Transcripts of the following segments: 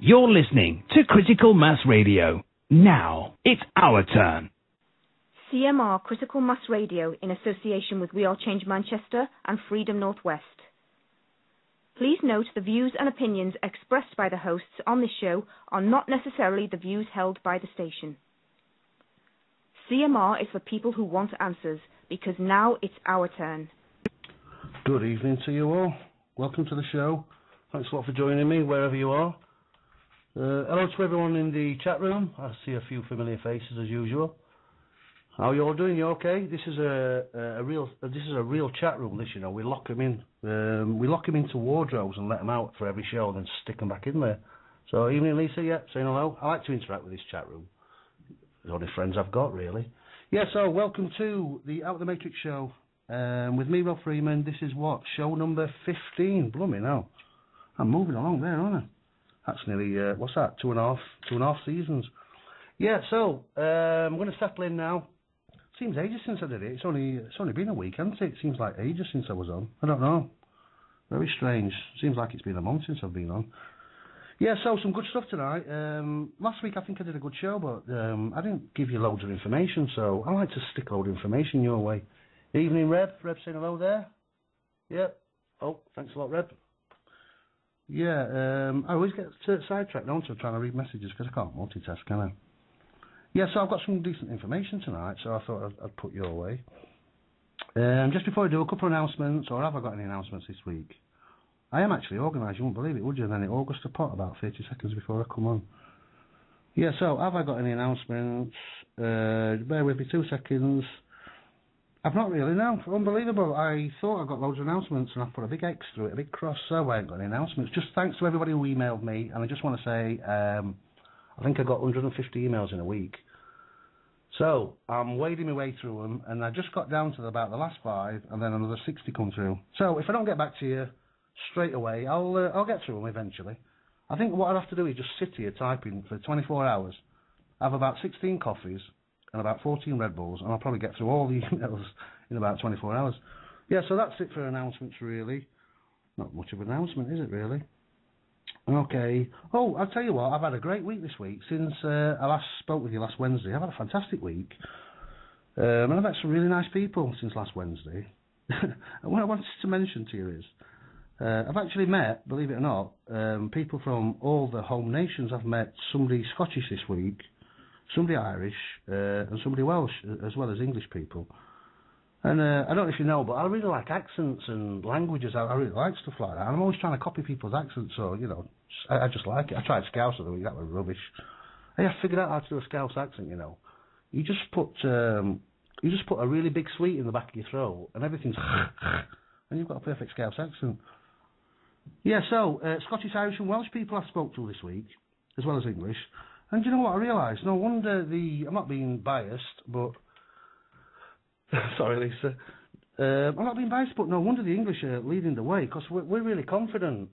You're listening to Critical Mass Radio. Now, it's our turn. CMR Critical Mass Radio in association with We Are Change Manchester and Freedom Northwest. Please note the views and opinions expressed by the hosts on this show are not necessarily the views held by the station. CMR is for people who want answers, because now it's our turn. Good evening to you all. Welcome to the show. Thanks a lot for joining me, wherever you are. Hello to everyone in the chat room. I see a few familiar faces as usual. How you all doing? You okay? This is a real chat room. This, you know, we lock them in. We lock them into wardrobes and let them out for every show, and then stick them back in there. So evening, Lisa. Yeah, saying hello. I like to interact with this chat room. The only friends I've got, really. Yeah. So welcome to the Out of the Matrix show with me, Rob Freeman. This is what, show number 15. Blimey now. I'm moving along there, aren't I? That's nearly, what's that, two and a half seasons. Yeah, so, I'm going to settle in now. Seems ages since I did it. It's only been a week, hasn't it? It seems like ages since I was on. I don't know. Very strange. Seems like it's been a month since I've been on. Yeah, so some good stuff tonight. Last week I think I did a good show, but I didn't give you loads of information, so I like to stick a load of information your way. Evening, Reb. Reb saying hello there. Yep. Oh, thanks a lot, Reb. Yeah, I always get sidetracked, don't I, trying to read messages, because I can't multitask, can I? Yeah, so I've got some decent information tonight, so I thought I'd put your way. Just before I do, a couple of announcements, or have I got any announcements this week? I am actually organised, you won't believe it, would you? And then it all goes to pot about 30 seconds before I come on. Yeah, so have I got any announcements? Bear with me 2 seconds. I've not really, no. Unbelievable. I thought I got loads of announcements and I put a big X through it, a big cross, so I ain't got any announcements. Just thanks to everybody who emailed me, and I just want to say, I think I got 150 emails in a week. So, I'm wading my way through them, and I just got down to about the last 5, and then another 60 come through. So, if I don't get back to you straight away, I'll get through them eventually. I think what I'd have to do is just sit here typing for 24 hours, have about 16 coffees, and about 14 Red Bulls, and I'll probably get through all the emails in about 24 hours. Yeah, so that's it for announcements, really. Not much of an announcement, is it, really? Okay. Oh, I'll tell you what, I've had a great week this week. Since I last spoke with you last Wednesday, I've had a fantastic week. And I've met some really nice people since last Wednesday. And what I wanted to mention to you is, I've actually met, believe it or not, people from all the home nations. I've met somebody Scottish this week, somebody Irish, and somebody Welsh, as well as English people. And I don't know if you know, but I really like accents and languages. I really like stuff like that. And I'm always trying to copy people's accents, so, you know, I just like it. I tried Scouse the other week, that was rubbish. Hey, I figured out how to do a Scouse accent, you know. You just put a really big sweet in the back of your throat, and everything's and you've got a perfect Scouse accent. Yeah, so, Scottish, Irish and Welsh people I spoke to this week, as well as English. And do you know what I realised? No wonder I'm not being biased, but... Sorry, Lisa. I'm not being biased, but no wonder the English are leading the way, because we're really confident.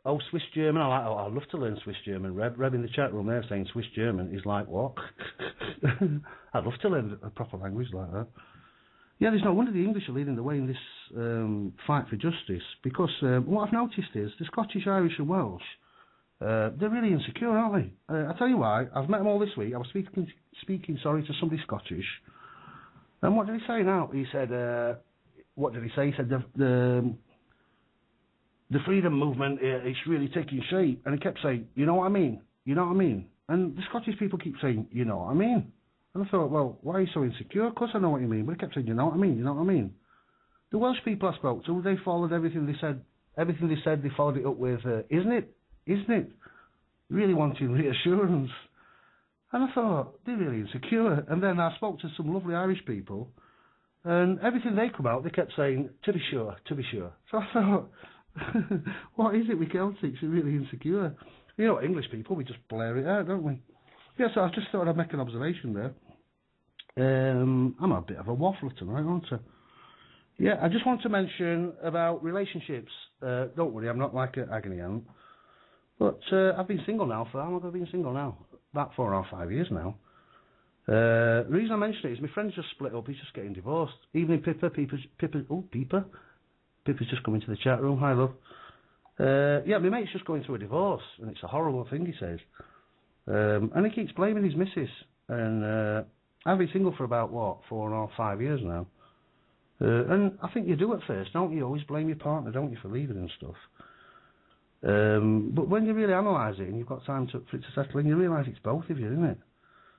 Oh, Swiss German, I'd love to learn Swiss German. Reb in the chat room there saying Swiss German is like what? I'd love to learn a proper language like that. Yeah, there's no wonder the English are leading the way in this fight for justice, because what I've noticed is the Scottish, Irish and Welsh, they're really insecure, aren't they? I'll tell you why. I've met them all this week. I was speaking to somebody Scottish. And what did he say now? He said, what did he say? He said the freedom movement is really taking shape. And he kept saying, you know what I mean? You know what I mean? And the Scottish people keep saying, you know what I mean? And I thought, well, why are you so insecure? Of course I know what you mean. But he kept saying, you know what I mean? You know what I mean? The Welsh people I spoke to, they followed everything they said. Everything they said, they followed it up with, isn't it? Isn't it? Really wanting reassurance. And I thought, they're really insecure. And then I spoke to some lovely Irish people, and everything they come out, they kept saying, to be sure, to be sure. So I thought, what is it with Celtics? We're really insecure. You know, English people, we just blare it out, don't we? Yeah, so I just thought I'd make an observation there. I'm a bit of a waffler tonight, aren't I? Yeah, I just want to mention about relationships. Don't worry, I'm not like an agony aunt. But I've been single now for, how long have I been single now? About 4 or 5 years now. The reason I mention it is my friend's just split up, he's just getting divorced. Evening Pippa, Pippa's just come into the chat room, hi love. Yeah, my mate's just going through a divorce, and it's a horrible thing, he says. And he keeps blaming his missus. And I've been single for about, 4.5, 5 years now. And I think you do at first, don't you? You always blame your partner, don't you, for leaving and stuff. But when you really analyse it and you've got time for it to settle in, you realise it's both of you, isn't it?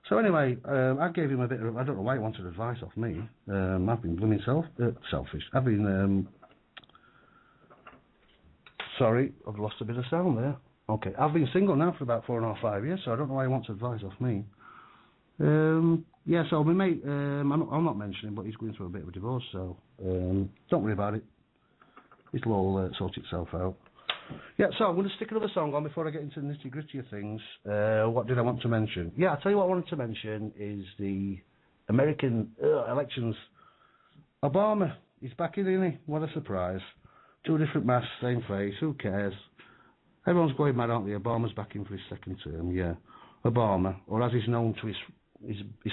So anyway, I gave him a bit of, I don't know why he wanted advice off me. I've been blooming selfish. I've been, sorry, I've lost a bit of sound there. Okay, I've been single now for about 4.5, 5 years, so I don't know why he wants advice off me. Yeah, so my mate, I'll not mention him, but he's going through a bit of a divorce, so don't worry about it. It'll all sort itself out. Yeah, so I'm going to stick another song on before I get into the nitty-gritty of things. What did I want to mention? Yeah, I'll tell you what I wanted to mention is the American elections. Obama, he's back in, isn't he? What a surprise. 2 different masks, same face, who cares? Everyone's going mad, aren't they? Obama's back in for his second term, yeah. Obama, or as he's known to his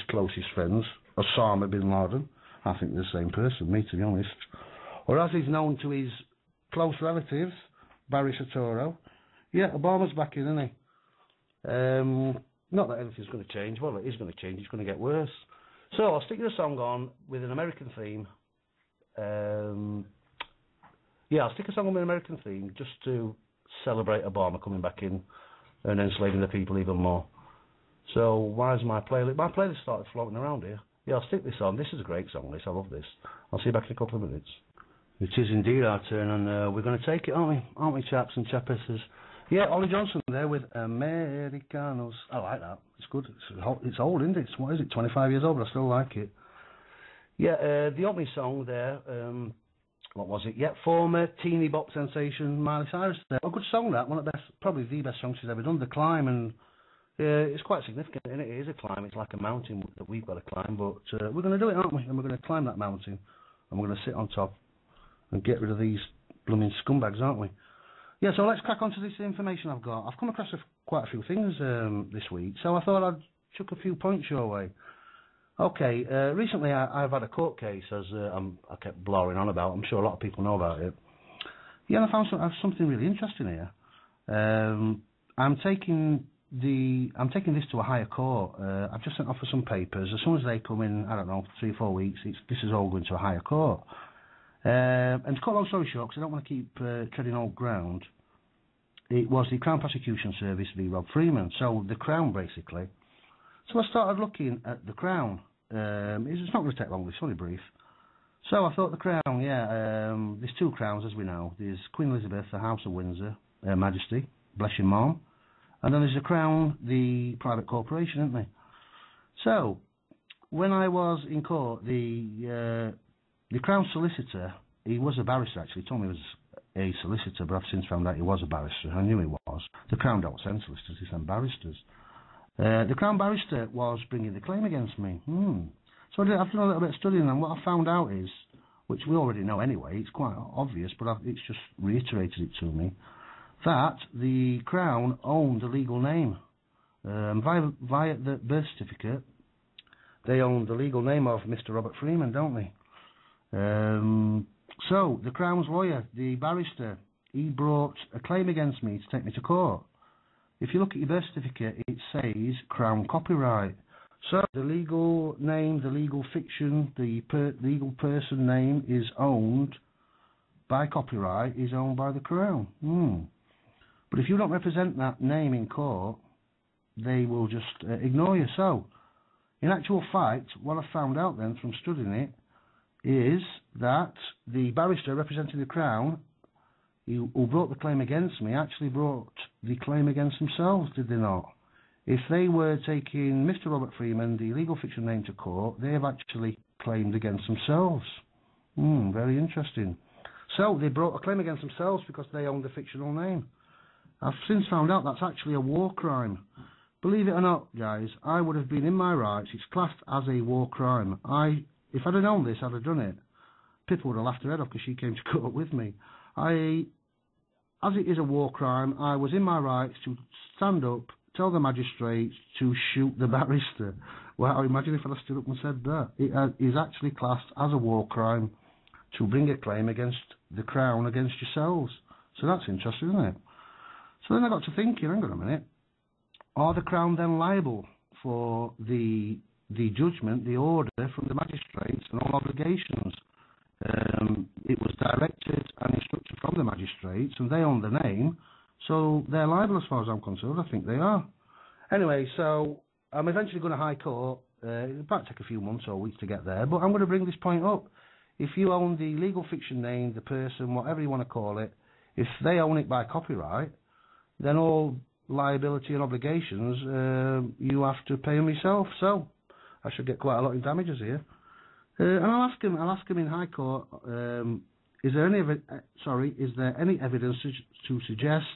closest friends, Osama bin Laden. I think they're the same person, me to be honest. Or as he's known to his close relatives, Barry Soetoro. Yeah, Obama's back in, isn't he? Not that anything's going to change. Well, it is going to change. It's going to get worse. So I'll stick the song on with an American theme. Yeah, I'll stick a song on with an American theme just to celebrate Obama coming back in and enslaving the people even more. So why is my playlist? My playlist started floating around here. Yeah, I'll stick this on. This is a great song, this. I love this. I'll see you back in a couple of minutes. It is indeed our turn, and we're going to take it, aren't we, chaps and chapesses? Yeah, Ollie Johnson there with Americanos. I like that. It's good. It's old, isn't it? What is it, 25 years old, but I still like it. Yeah, the opening song there, what was it? Yeah, former teeny bop sensation Miley Cyrus there. A good song, that. One of the best, probably the best song she's ever done, The Climb, and it's quite significant, and it is a climb. It's like a mountain that we've got to climb, but we're going to do it, aren't we? And we're going to climb that mountain, and we're going to sit on top and get rid of these blooming scumbags, aren't we? Yeah, so let's crack on to this information I've got. I've come across quite a few things this week, so I thought I'd chuck a few points your way. Okay, recently I've had a court case, as I kept blaring on about. I'm sure a lot of people know about it. Yeah, and I found something really interesting here. I'm taking this to a higher court. I've just sent off for some papers. As soon as they come in, I don't know, 3 or 4 weeks, this is all going to a higher court. And to cut a long story short, because I don't want to keep treading old ground, it was the Crown Prosecution Service v Rob Freeman, so the Crown basically. So I started looking at the Crown. It's not going to take long, it's only brief. So I thought the Crown, yeah, there's 2 crowns as we know. There's Queen Elizabeth, the House of Windsor, Her Majesty, bless your mom. And then there's the Crown, the private corporation, isn't there? So, when I was in court, the Crown solicitor, he was a barrister actually, he told me he was a solicitor, but I've since found out he was a barrister. I knew he was. The Crown don't send solicitors, they send barristers. The Crown barrister was bringing the claim against me. So I've done a little bit of studying, and what I found out is, which we already know anyway, it's quite obvious, but it's just reiterated it to me, that the Crown owned the legal name. Via the birth certificate, they own the legal name of Mr. Robert Freeman, don't they? So, the Crown's lawyer, the barrister, he brought a claim against me to take me to court. If you look at your birth certificate, it says Crown Copyright. So, the legal name, the legal fiction, the legal person name is owned by copyright, is owned by the Crown. But if you don't represent that name in court, they will just ignore you. So, in actual fact, what I found out then from studying it is that the barrister representing the Crown, who brought the claim against me, actually brought the claim against themselves, did they not? If they were taking Mr. Robert Freeman, the legal fiction name, to court, they have actually claimed against themselves. Very interesting. So, they brought a claim against themselves because they owned the fictional name. I've since found out that's actually a war crime. Believe it or not, guys, I would have been in my rights. It's classed as a war crime. If I'd have known this, I'd have done it. Pippa would have laughed her head off because she came to court with me. As it is a war crime, I was in my rights to stand up, tell the magistrate to shoot the barrister. Well, imagine if I'd have stood up and said that. It is actually classed as a war crime to bring a claim against the Crown, against yourselves. So that's interesting, isn't it? So then I got to thinking, hang on a minute, are the Crown then liable for the judgment, the order from the magistrates and all obligations? It was directed and instructed from the magistrates, and they own the name, so they're liable as far as I'm concerned. I think they are. Anyway, so I'm eventually going to High Court. It might take a few months or weeks to get there, but I'm going to bring this point up. If you own the legal fiction name, the person, whatever you want to call it, if they own it by copyright, then all liability and obligations, you have to pay them yourself. So I should get quite a lot in damages here. And I'll ask him in High Court, is there any evidence to suggest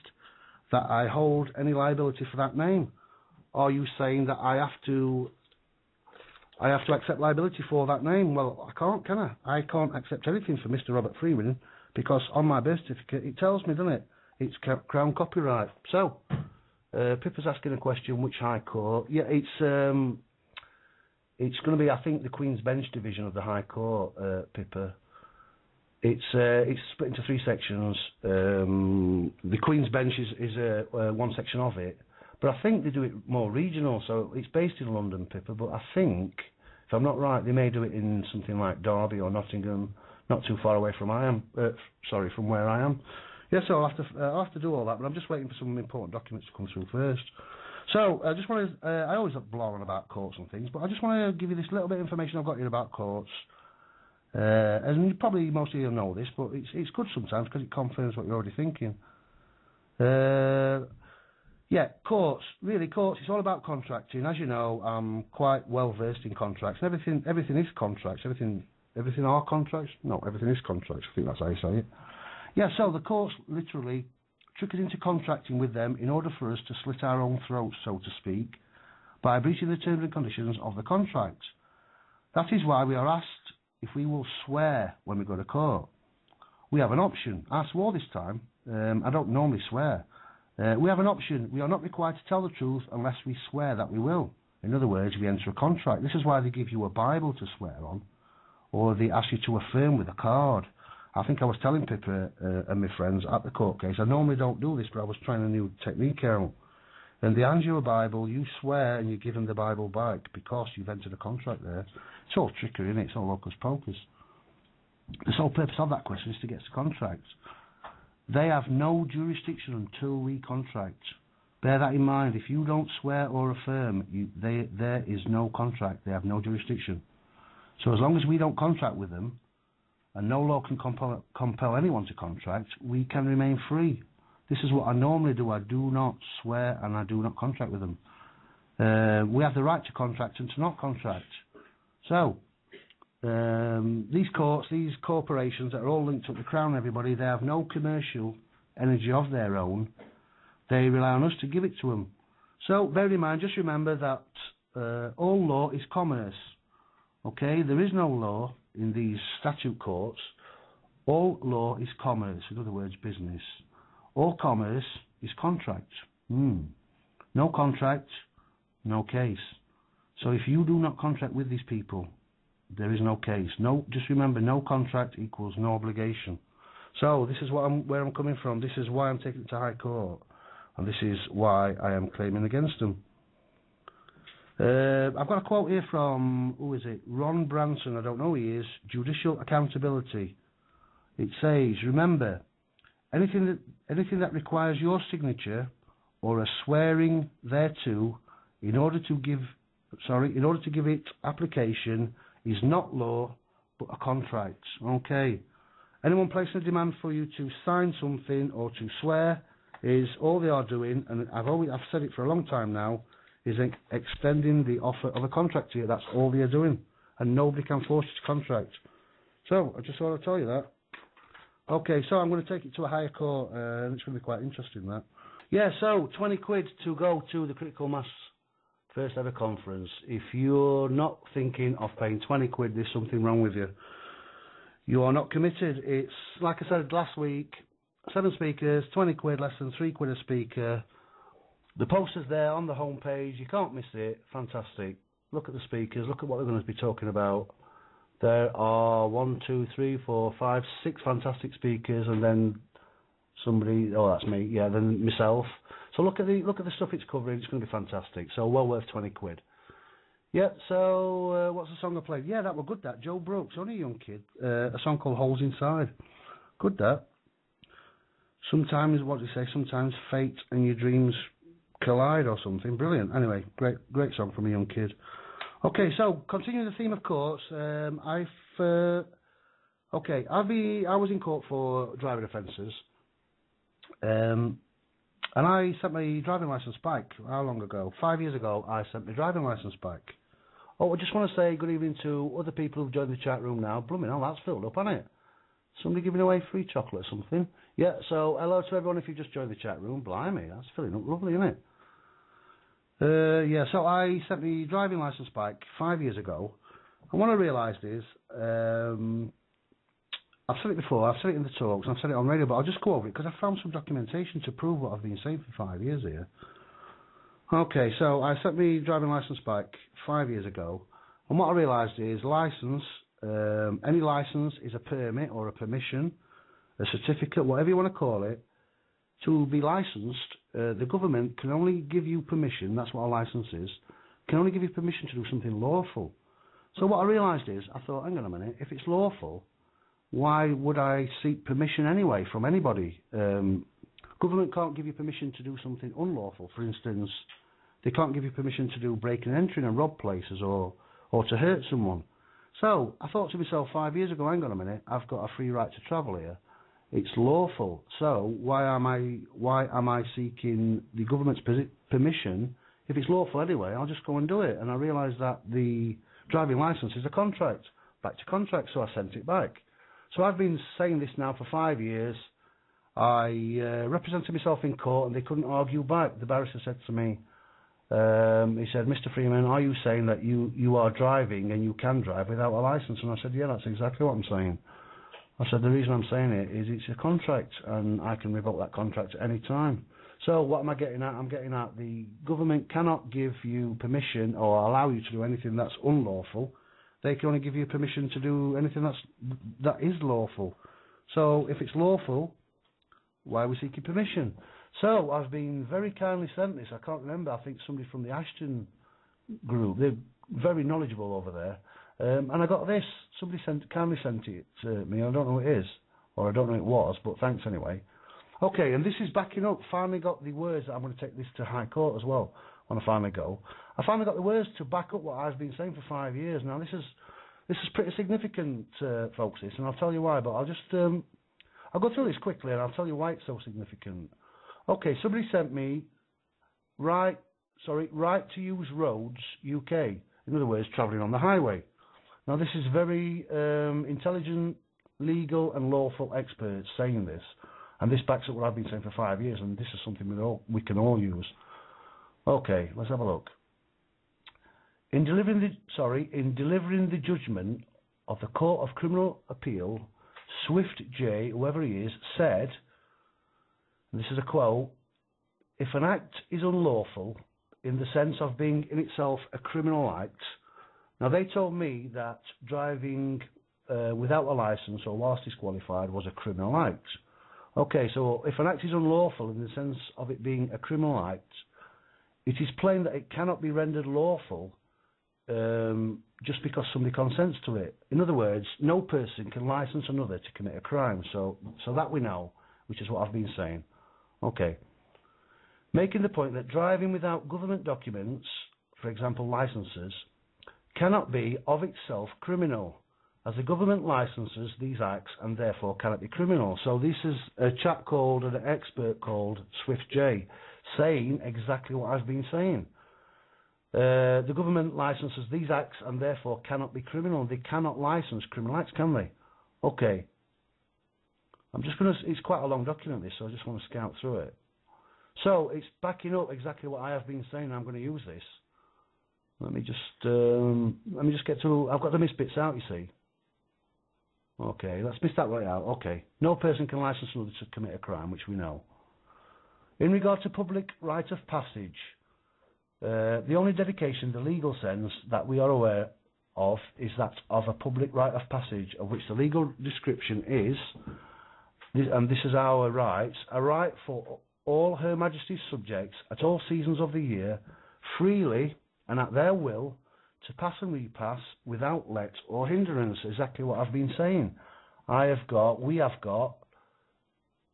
that I hold any liability for that name? Are you saying that I have to accept liability for that name? Well, I can't, can I? I can't accept anything for Mr. Robert Freeman, because on my birth certificate it tells me, doesn't it? It's Crown copyright. So, Pippa's asking a question, which High Court? Yeah, it's going to be, I think, the Queen's Bench division of the High Court, Pippa. It's split into 3 sections. The Queen's Bench is one section of it, but I think they do it more regional, so it's based in London, Pippa, but I think, if I'm not right, they may do it in something like Derby or Nottingham, not too far away from from where I am. Yeah, so I'll have to do all that, but I'm just waiting for some important documents to come through first. So I just want to, I always blog on about courts and things, but I just want to give you this little bit of information I've got here about courts. And probably most of you know this, but it's good sometimes because it confirms what you're already thinking. Yeah, courts, it's all about contracting. As you know, I'm quite well versed in contracts. Everything is contracts. Everything are contracts? No, everything is contracts. I think that's how you say it. Yeah, so the courts literally trick us into contracting with them in order for us to slit our own throats, so to speak, by breaching the terms and conditions of the contract. That is why we are asked if we will swear when we go to court. We have an option. I swore this time. I don't normally swear. We have an option. We are not required to tell the truth unless we swear that we will. In other words, we enter a contract. This is why they give you a Bible to swear on, or they ask you to affirm with a card. I think I was telling Pippa and my friends at the court case, I normally don't do this, but I was trying a new technique out. And they hand you a Bible, you swear, and you give them the Bible back because you've entered a contract there. It's all trickery, isn't it? It's all hocus pocus. The sole purpose of that question is to get to contracts. They have no jurisdiction until we contract. Bear that in mind. If you don't swear or affirm, there is no contract. They have no jurisdiction. So as long as we don't contract with them, and no law can compel anyone to contract, we can remain free. This is what I normally do. I do not swear and I do not contract with them. We have the right to contract and to not contract. So, these courts, these corporations that are all linked up to the Crown, everybody, they have no commercial energy of their own. They rely on us to give it to them. So, bear in mind, just remember that all law is commerce. Okay, there is no law in these statute courts. All law is commerce, in other words, business. All commerce is contract. No contract, no case. So if you do not contract with these people, there is no case. No, just remember, no contract equals no obligation. So this is where I'm coming from. This is why I'm taking it to High Court, and this is why I am claiming against them. I've got a quote here from, who is it? Ron Branson, I don't know who he is. Judicial accountability. It says, remember, anything that requires your signature or a swearing thereto in order to give it application is not law but a contract. Okay. Anyone placing a demand for you to sign something or to swear is all they are doing, and I've said it for a long time now, is extending the offer of a contract to you. That's all they are doing, and nobody can force you to contract. So I just want to tell you that. Okay, so I'm going to take it to a higher court, and it's going to be quite interesting, that. Yeah, so 20 quid to go to the Critical Mass first ever conference. If you're not thinking of paying 20 quid, there's something wrong with you. You are not committed. It's, like I said last week, 7 speakers, 20 quid, less than 3 quid a speaker. The poster's there on the homepage. You can't miss it. Fantastic. Look at the speakers. Look at what they're going to be talking about. There are 6 fantastic speakers, and then Somebody, oh, that's me, yeah, then myself. So look at the stuff it's covering, it's going to be fantastic. So well worth 20 quid. Yeah, so what's the song I played? Yeah, that was good, that. Joe Brooks, only a young kid. A song called Holes Inside. Good, that. Sometimes, what do you say, sometimes fate and your dreams collide or something. Brilliant. Anyway, great song from a young kid. Okay, so continuing the theme of courts, I was in court for driving offences, and I sent my driving licence back. How long ago? 5 years ago, I sent my driving licence back. Oh, I just want to say good evening to other people who've joined the chat room now. Blooming hell, that's filled up, hasn't it? Somebody giving away free chocolate or something. Yeah, so hello to everyone if you just joined the chat room. Blimey, that's filling up lovely, isn't it? Yeah, so I sent my driving licence back 5 years ago. And what I realised is, I've said it before, I've said it in the talks, I've said it on radio, but I'll just go over it because I found some documentation to prove what I've been saying for 5 years here. Okay, so I sent my driving licence back 5 years ago, and what I realised is any licence is a permit or a permission, a certificate, whatever you want to call it. To be licensed, the government can only give you permission, that's what a licence is, can only give you permission to do something lawful. So what I realised is, I thought, hang on a minute, if it's lawful, why would I seek permission anyway from anybody? Government can't give you permission to do something unlawful. For instance, they can't give you permission to do breaking and entering and rob places or to hurt someone. So I thought to myself 5 years ago, hang on a minute, I've got a free right to travel here. It's lawful. So why am I seeking the government's permission? If it's lawful anyway, I'll just go and do it. And I realised that the driving licence is a contract, back to contract, so I sent it back. So I've been saying this now for 5 years. I represented myself in court and they couldn't argue back. The barrister said to me, he said, Mr. Freeman, are you saying that you are driving and you can drive without a licence? And I said, yeah, that's exactly what I'm saying. I said, the reason I'm saying it is it's a contract and I can revoke that contract at any time. So what am I getting at? I'm getting at the government cannot give you permission or allow you to do anything that's unlawful. They can only give you permission to do anything that is lawful. So if it's lawful, why are we seeking permission? So I've been very kindly sent this. I can't remember. I think somebody from the Ashton group. They're very knowledgeable over there. And I got this. Somebody kindly sent it to me. I don't know who it is, or I don't know who it was, but thanks anyway. Okay, and this is backing up. Finally got the words that I'm going to take this to High Court as well when I finally go. I finally got the words to back up what I've been saying for 5 years. Now this is pretty significant, folks. This, and I'll tell you why. But I'll just I'll go through this quickly, and I'll tell you why it's so significant. Okay, somebody sent me right to use roads UK. In other words, travelling on the highway. Now this is very intelligent, legal and lawful experts saying this, and this backs up what I've been saying for 5 years, and this is something we can all use. Okay, let's have a look. In delivering the judgment of the Court of Criminal Appeal, Swift J, whoever he is, said, and this is a quote, if an act is unlawful in the sense of being in itself a criminal act. Now they told me that driving without a licence or whilst disqualified was a criminal act. Okay, so if an act is unlawful in the sense of it being a criminal act, it is plain that it cannot be rendered lawful just because somebody consents to it. In other words, no person can licence another to commit a crime. So that we know, which is what I've been saying. Okay. Making the point that driving without government documents, for example licences, cannot be of itself criminal, as the government licenses these acts and therefore cannot be criminal. So this is a chap called, an expert called Swift J, saying exactly what I've been saying. The government licenses these acts and therefore cannot be criminal. They cannot license criminal acts, can they? Okay. It's quite a long document this, so I just want to scout through it. So it's backing up exactly what I have been saying. I'm going to use this. Let me just get to. I've got to miss bits out, you see. Okay, let's miss that right out. Okay, no person can license another to commit a crime, which we know. In regard to public right of passage, the only dedication in the legal sense that we are aware of is that of a public right of passage, of which the legal description is and this is our rights, a right for all Her Majesty's subjects at all seasons of the year, freely and at their will, to pass and repass without let or hindrance. Exactly what I've been saying. We have got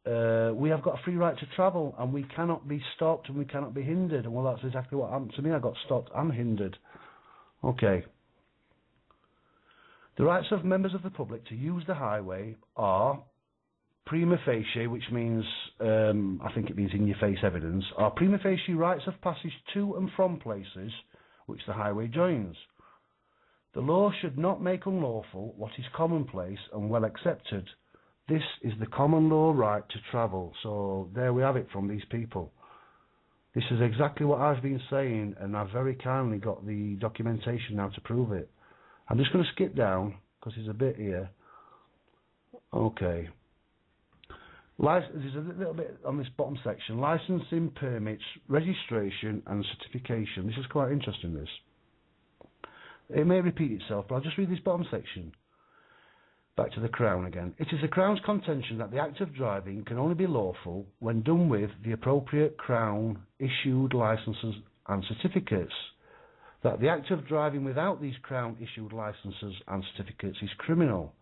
a free right to travel, and we cannot be stopped and we cannot be hindered. And well, that's exactly what happened to me. I got stopped and hindered. Okay. The rights of members of the public to use the highway are prima facie, which means, I think it means in your face evidence, are prima facie rights of passage to and from places which the highway joins. The law should not make unlawful what is commonplace and well accepted. This is the common law right to travel. So there we have it from these people. This is exactly what I've been saying, and I've very kindly got the documentation now to prove it. I'm just going to skip down because there's a bit here. Okay. There's a little bit on this bottom section. Licensing, permits, registration and certification. This is quite interesting, this. It may repeat itself, but I'll just read this bottom section. Back to the Crown again. It is the Crown's contention that the act of driving can only be lawful when done with the appropriate Crown-issued licences and certificates. That the act of driving without these Crown-issued licences and certificates is criminal.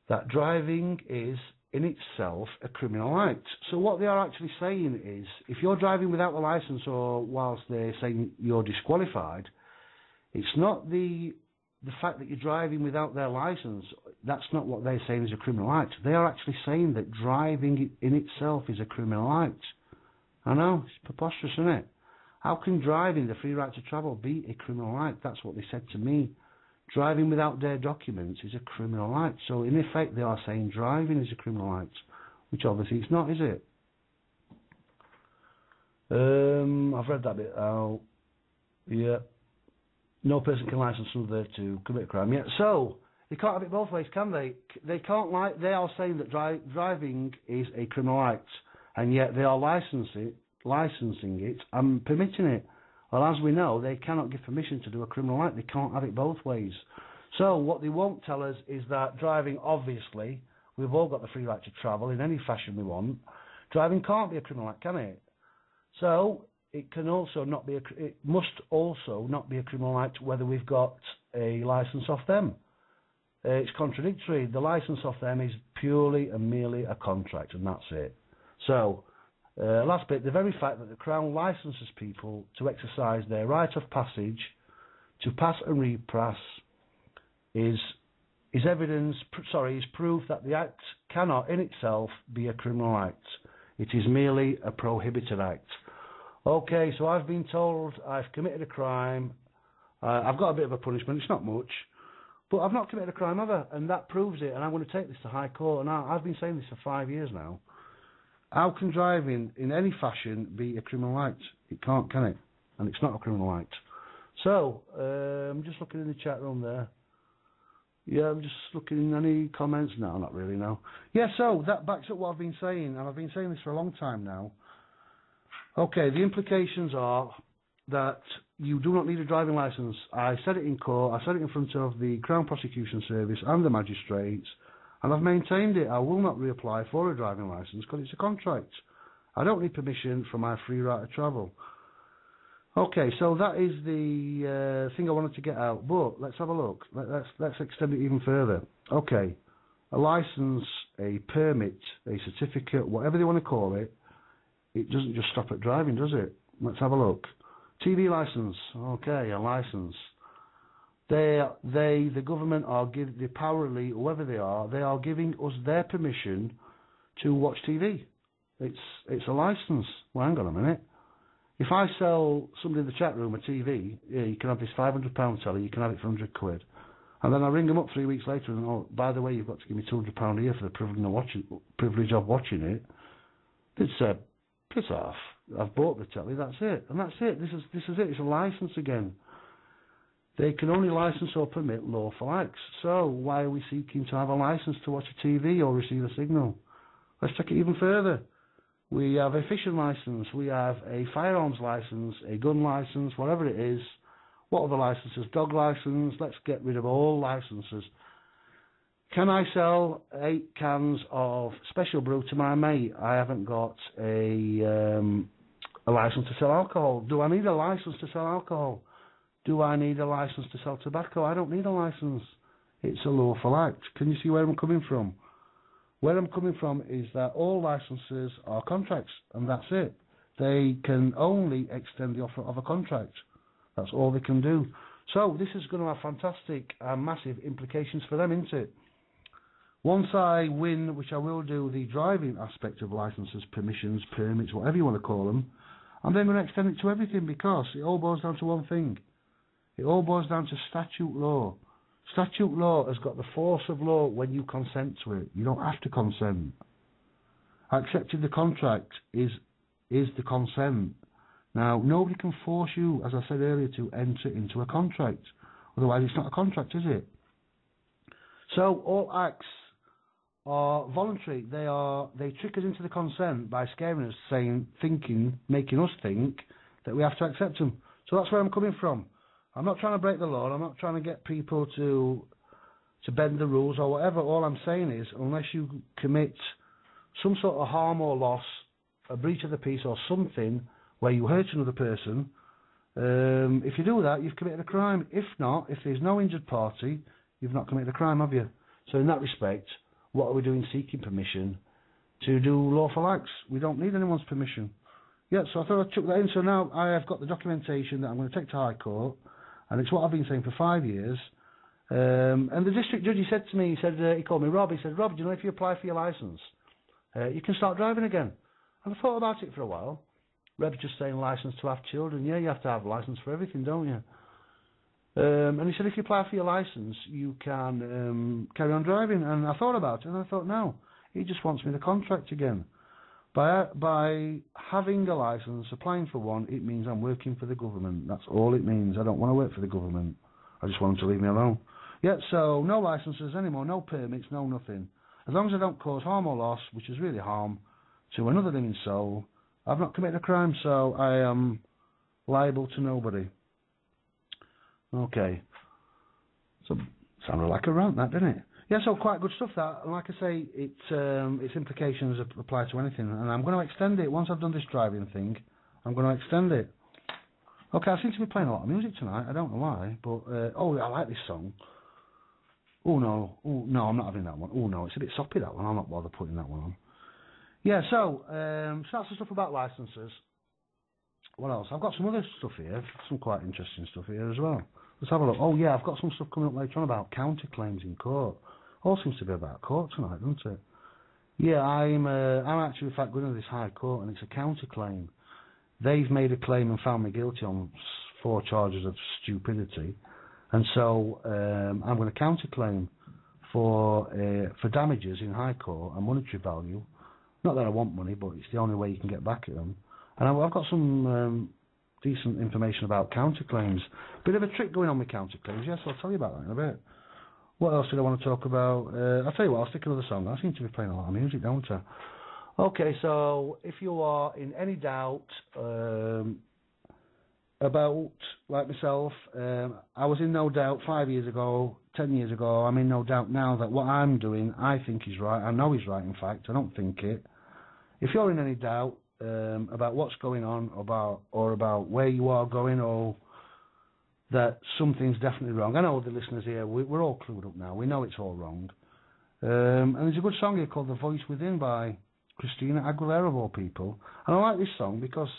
That driving is, in itself, a criminal act. So what they are actually saying is, if you're driving without a licence, or whilst they're saying you're disqualified, it's not the fact that you're driving without their licence. That's not what they're saying is a criminal act. They are actually saying that driving in itself is a criminal act. I know, it's preposterous, isn't it? How can driving, the free right to travel, be a criminal act? That's what they said to me. Driving without their documents is a criminal act. So in effect they are saying driving is a criminal act, which obviously it's not, is it? I've read that bit out. Yeah. No person can license another to commit a crime. Yeah. So they can't have it both ways, can they? They can't. They are saying that driving is a criminal act, and yet they are licensing it and permitting it. Well, as we know, they cannot give permission to do a criminal act. They can't have it both ways. So what they won't tell us is that driving, obviously, we've all got the free right to travel in any fashion we want. Driving can't be a criminal act, can it? So it can also not be. It must also not be a criminal act whether we've got a licence off them. It's contradictory. The licence off them is purely and merely a contract, and that's it. So. Last bit, the very fact that the Crown licenses people to exercise their right of passage, to pass and repass, is proof that the act cannot in itself be a criminal act. It is merely a prohibited act. Okay, so I've been told I've committed a crime. I've got a bit of a punishment, it's not much, but I've not committed a crime ever, and that proves it, and I'm going to take this to High Court, and I've been saying this for 5 years now. How can driving in any fashion be a criminal act? It can't, can it? And it's not a criminal act. So, I'm just looking in the chat room there. Yeah, I'm just looking in any comments. No, not really, no. Yeah, so that backs up what I've been saying, and I've been saying this for a long time now. Okay, the implications are that you do not need a driving licence. I said it in court, I said it in front of the Crown Prosecution Service and the magistrates, and I've maintained it. I will not reapply for a driving licence because it's a contract. I don't need permission for my free right of travel. Okay, so that is the thing I wanted to get out. But let's have a look. Let's extend it even further. Okay, a licence, a permit, a certificate, whatever they want to call it, it doesn't just stop at driving, does it? Let's have a look. TV licence. Okay, a licence. The government are giving, the Powerly, whoever they are giving us their permission to watch TV. It's a licence. Well, hang on a minute. If I sell somebody in the chat room a TV, yeah, you can have this £500 telly, you can have it for £100. And then I ring them up 3 weeks later and, oh, by the way, you've got to give me £200 a year for the privilege of watching it. They'd say, piss off. I've bought the telly, that's it. And that's it. This is it. It's a licence again. They can only license or permit lawful acts. So why are we seeking to have a licence to watch a TV or receive a signal? Let's take it even further. We have a fishing licence, we have a firearms licence, a gun licence, whatever it is. What other licences? Dog licence. Let's get rid of all licences. can I sell 8 cans of special brew to my mate? I haven't got a license to sell alcohol. Do I need a license to sell alcohol? Do I need a license to sell tobacco? I don't need a license. It's a lawful act. Can you see where I'm coming from? Where I'm coming from is that all licenses are contracts, and that's it. They can only extend the offer of a contract. That's all they can do. So this is going to have fantastic and massive implications for them, isn't it? Once I win, which I will do, the driving aspect of licenses, permissions, permits, whatever you want to call them, I'm then going to extend it to everything, because it all boils down to one thing. It all boils down to statute law. Statute law has got the force of law when you consent to it. You don't have to consent. Accepting the contract is the consent. Now, nobody can force you, as I said earlier, to enter into a contract. Otherwise, it's not a contract, is it? So, all acts are voluntary. They trick us into the consent by scaring us, making us think that we have to accept them. So that's where I'm coming from. I'm not trying to break the law. I'm not trying to get people to bend the rules or whatever. All I'm saying is, unless you commit some sort of harm or loss, a breach of the peace or something where you hurt another person, if you do that, you've committed a crime. If not, if there's no injured party, you've not committed a crime, have you? So in that respect, what are we doing seeking permission to do lawful acts? We don't need anyone's permission. Yeah, so I thought I'd chuck that in. So now I have got the documentation that I'm going to take to High Court, and it's what I've been saying for 5 years. And the district judge, he called me Rob. He said, Rob, do you know if you apply for your licence, you can start driving again? And I thought about it for a while. Reb's just saying licence to have children. Yeah, you have to have licence for everything, don't you? And he said, if you apply for your licence, you can carry on driving. And I thought about it, and I thought, no, he just wants me to contract again. By having a licence, applying for one, it means I'm working for the government. That's all it means. I don't want to work for the government. I just want them to leave me alone. Yeah, so no licences anymore, no permits, no nothing. As long as I don't cause harm or loss, which is really harm, to another living soul, I've not committed a crime, so I am liable to nobody. Okay. So, sounded like a rant, that, didn't it? Yeah, so quite good stuff, that. And like I say, its implications apply to anything. And I'm going to extend it. Once I've done this driving thing, I'm going to extend it. Okay, I seem to be playing a lot of music tonight. I don't know why, but... I like this song. Oh, no, I'm not having that one. Oh, no, it's a bit soppy, that one. I'm not bothered putting that one on. Yeah, so that's the stuff about licences. What else? I've got some other stuff here, some quite interesting stuff here as well. Let's have a look. Oh, yeah, I've got some stuff coming up later on about counterclaims in court. All seems to be about court tonight, doesn't it? Yeah, I'm actually, in fact, going to this High Court, and it's a counterclaim. They've made a claim and found me guilty on 4 charges of stupidity, and so I'm going to counterclaim for damages in High Court and monetary value. Not that I want money, but it's the only way you can get back at them. And I've got some decent information about counterclaims. Bit of a trick going on with counterclaims, yes, I'll tell you about that in a bit. What else did I want to talk about? I'll tell you what, I'll stick another song. I seem to be playing a lot of music, don't I? Okay, so if you are in any doubt about, like myself, I was in no doubt 5 years ago, 10 years ago. I'm in no doubt now that what I'm doing, I think is right. I know is right, in fact. I don't think it. If you're in any doubt about what's going on, about where you are going, or that something's definitely wrong. I know the listeners here, we're all clued up now. We know it's all wrong. And there's a good song here called The Voice Within by Christina Aguilera, of all people. And I like this song because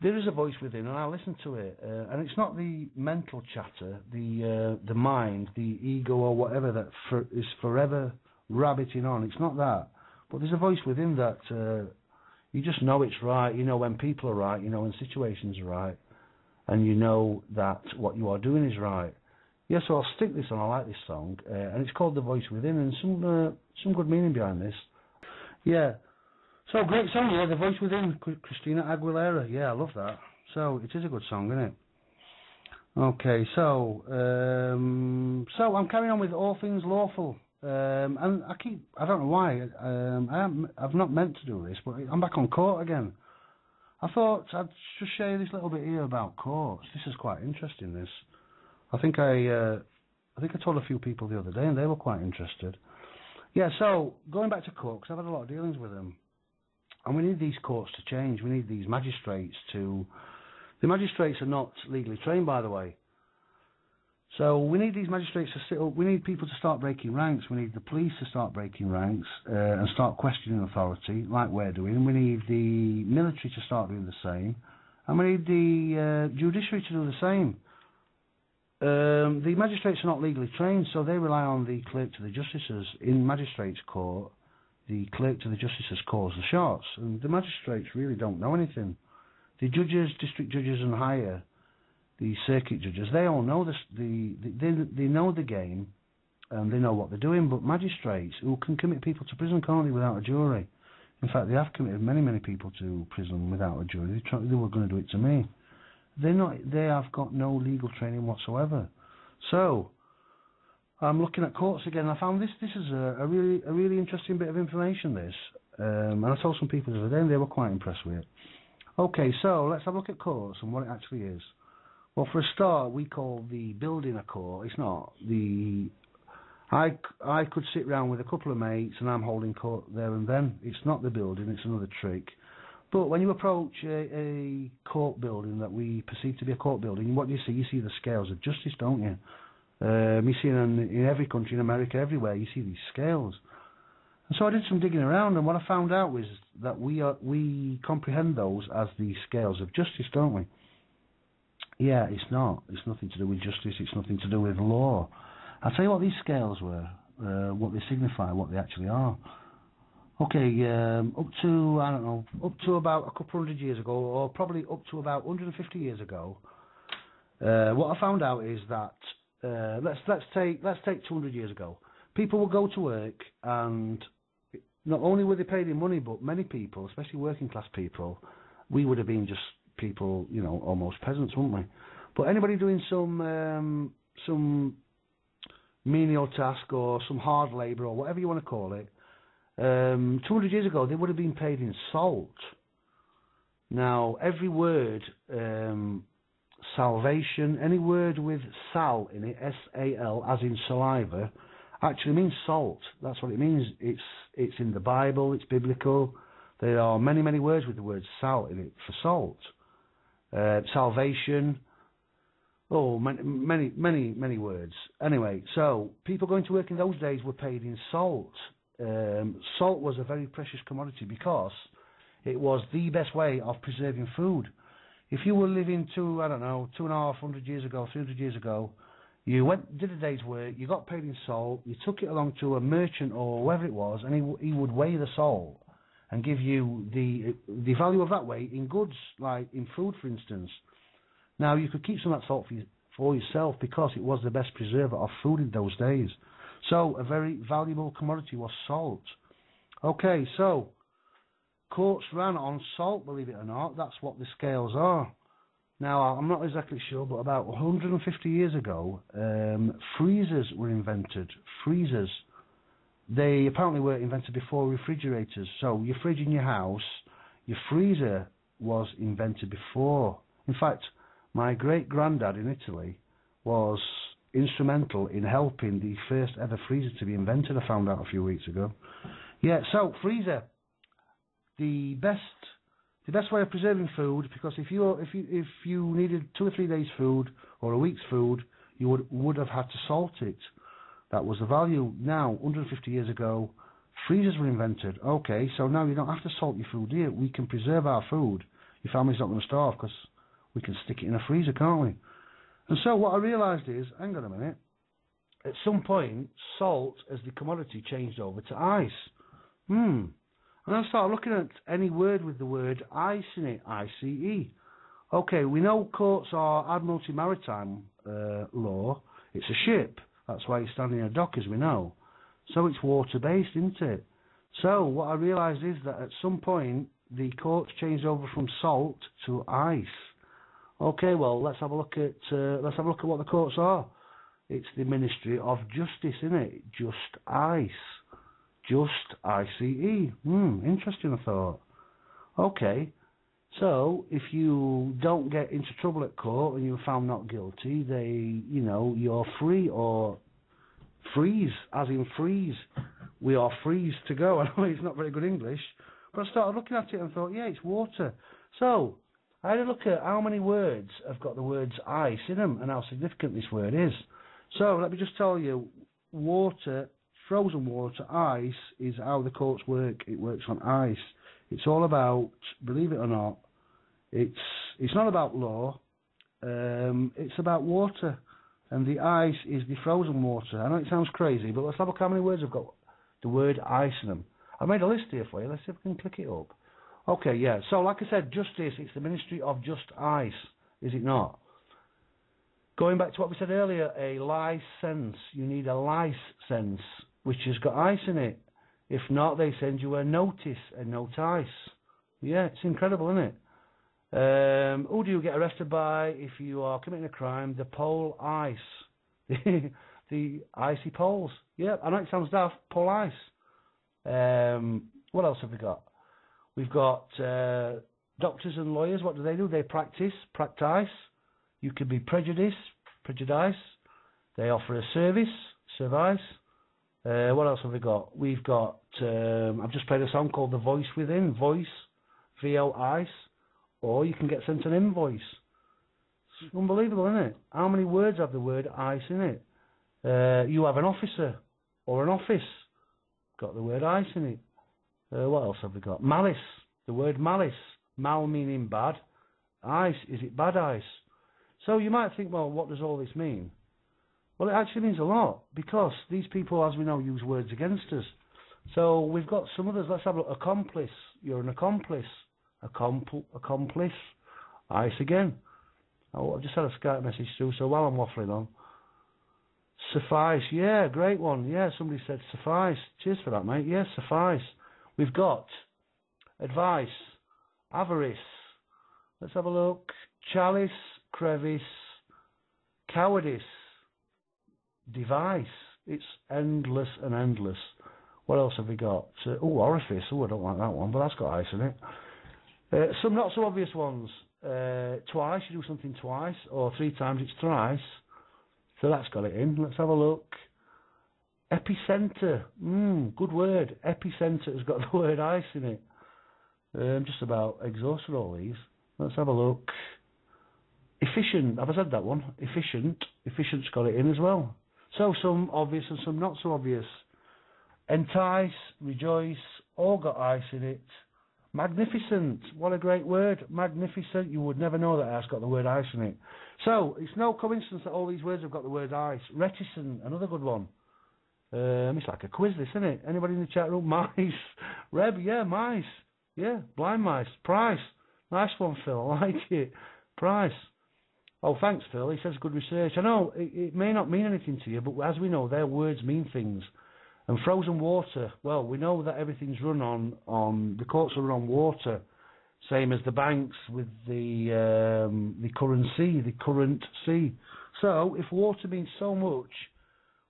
there is a voice within, and I listen to it. And it's not the mental chatter, the mind, the ego or whatever that is forever rabbiting on. It's not that. But there's a voice within that you just know it's right. You know when people are right. You know when situations are right. And you know that what you are doing is right. Yeah, so I'll stick this on. I like this song. And it's called The Voice Within, and some good meaning behind this. Yeah. So, great song, yeah, The Voice Within, Christina Aguilera. Yeah, I love that. So, it is a good song, isn't it? Okay, so I'm carrying on with all things lawful. And I don't know why, I've not meant to do this, but I'm back on court again. I thought I'd just share this little bit here about courts. This is quite interesting, this. I think I I think I told a few people the other day, and they were quite interested. Yeah, so going back to court, because I've had a lot of dealings with them, and we need these courts to change. We need these magistrates to... The magistrates are not legally trained, by the way. So we need these magistrates to sit up. We need people to start breaking ranks. We need the police to start breaking ranks and start questioning authority, like we're doing. We need the military to start doing the same. And we need the judiciary to do the same. The magistrates are not legally trained, so they rely on the clerk to the justices. In magistrates' court, the clerk to the justices calls the shots, and the magistrates really don't know anything. The judges, district judges and higher, the circuit judges, they all know this. They know the game, and they know what they're doing. But magistrates, who can commit people to prison, can't they, without a jury? In fact, they have committed many people to prison without a jury. They were going to do it to me. They have got no legal training whatsoever. So I'm looking at courts again. I found this is a really interesting bit of information. This, and I told some people the other day, and they were quite impressed with it. Okay, so let's have a look at courts and what it actually is. Well, for a start, we call the building a court. It's not. I could sit round with a couple of mates and I'm holding court there and then. It's not the building, it's another trick. But when you approach a court building that we perceive to be a court building, what do you see? You see the scales of justice, don't you? You see in every country, in America, everywhere, you see these scales. And so I did some digging around, and what I found out was that we comprehend those as the scales of justice, don't we? Yeah, it's not. It's nothing to do with justice. It's nothing to do with law. I'll tell you what these scales were, what they signify, what they actually are. Okay, up to about a couple hundred years ago, or probably up to about 150 years ago, what I found out is that let's take 200 years ago. People would go to work, and not only were they paid in money, but many people, especially working class people, we would have been just people, almost peasants, wouldn't we? But anybody doing some menial task or some hard labour or whatever you want to call it, 200 years ago they would have been paid in salt. Now, every word, salvation, any word with sal in it, S-A-L, as in saliva, actually means salt. That's what it means. It's in the Bible, it's biblical. There are many words with the word sal in it for salt. Salvation, many words. Anyway, so people going to work in those days were paid in salt. Salt was a very precious commodity because it was the best way of preserving food. If you were living 250 years ago, 300 years ago, you did a day's work, you got paid in salt, you took it along to a merchant or whoever it was, and he would weigh the salt and give you the value of that weight in goods, like in food, for instance. Now, you could keep some of that salt for yourself because it was the best preserver of food in those days. So, a very valuable commodity was salt. Okay, so, courts ran on salt, believe it or not. That's what the scales are. Now, I'm not exactly sure, but about 150 years ago, freezers were invented. Freezers. They apparently were invented before refrigerators. So your fridge in your house, your freezer was invented before. In fact, my great-granddad in Italy was instrumental in helping the first ever freezer to be invented, I found out a few weeks ago. Yeah, so freezer. The best way of preserving food, because if you needed 2 or 3 days food or a week's food, you would have had to salt it. That was the value. Now, 150 years ago, freezers were invented. Okay, so now you don't have to salt your food here. We can preserve our food. Your family's not going to starve because we can stick it in a freezer, can't we? And so what I realised is, hang on a minute, at some point, salt as the commodity changed over to ice. And I started looking at any word with the word ice in it, I-C-E. Okay, we know courts are Admiralty Maritime law. It's a ship. That's why it's standing in a dock, as we know. So it's water-based, isn't it? So what I realised is that at some point the courts changed over from salt to ice. Okay, well let's have a look at what the courts are. It's the Ministry of Justice, isn't it? Just ice. Just I-C-E. Interesting, I thought. Okay, so if you don't get into trouble at court and you're found not guilty, you're free, or freeze, as in freeze. We are freeze to go. I know it's not very good English, but I started looking at it and thought, yeah, it's water. So I had a look at how many words have got the words ice in them and how significant this word is. So let me just tell you, water, frozen water, ice is how the courts work. It works on ice. It's all about, believe it or not, it's not about law. It's about water, and the ice is the frozen water. I know it sounds crazy, but let's have a look how many words have got the word ice in them. I made a list here for you. Let's see if we can click it up. Okay, yeah. So, like I said, justice. It's the Ministry of Just Ice, is it not? Going back to what we said earlier, a license. You need a license, which has got ice in it. If not, they send you a notice, a notice. Yeah, it's incredible, isn't it? Who do you get arrested by if you are committing a crime? The pole ice. The icy poles. Yeah, I know it sounds daft. Pole ice. What else have we got? We've got doctors and lawyers. What do? They practice. You could be prejudice. They offer a service. What else have we got? We've got, I've just played a song called The Voice Within. Voice, V-O-ice. Or you can get sent an invoice. It's unbelievable, isn't it? How many words have the word ice in it? You have an officer or an office. Got the word ice in it. What else have we got? Malice. The word malice. Mal meaning bad. Ice. Is it bad ice? So you might think, well, what does all this mean? Well, it actually means a lot, because these people, as we know, use words against us. So we've got some others. Let's have a look. Accomplice. You're an accomplice. Accomplice. Ice again. Oh, I've just had a Skype message through, so while I'm waffling on. Suffice. Yeah, great one. Yeah, somebody said suffice. Cheers for that, mate. Yes, suffice. We've got advice. Avarice. Let's have a look. Chalice. Crevice. Cowardice. Device. It's endless and endless. What else have we got? Orifice. Oh, I don't like that one, but that's got ice in it. Some not so obvious ones. Twice, you do something twice, or 3 times it's thrice. So that's got it in. Let's have a look. Epicenter. Good word. Epicenter has got the word ice in it. Just about exhausted all these. Let's have a look. Efficient. Have I said that one? Efficient. Efficient's got it in as well. So some obvious and some not so obvious. Entice, rejoice, all got ice in it. Magnificent. What a great word. Magnificent. You would never know that it's got the word ice in it. So, it's no coincidence that all these words have got the word ice. Reticent, another good one. It's like a quiz, this, isn't it? Anybody in the chat room? Mice. Reb, yeah, mice. Yeah, blind mice. Price. Nice one, Phil. I like it. Price. Oh, thanks, Phil. He says good research. I know, it may not mean anything to you, but as we know, their words mean things. And frozen water, well, we know that everything's run on the courts are run on water, same as the banks with the current sea. So, if water means so much,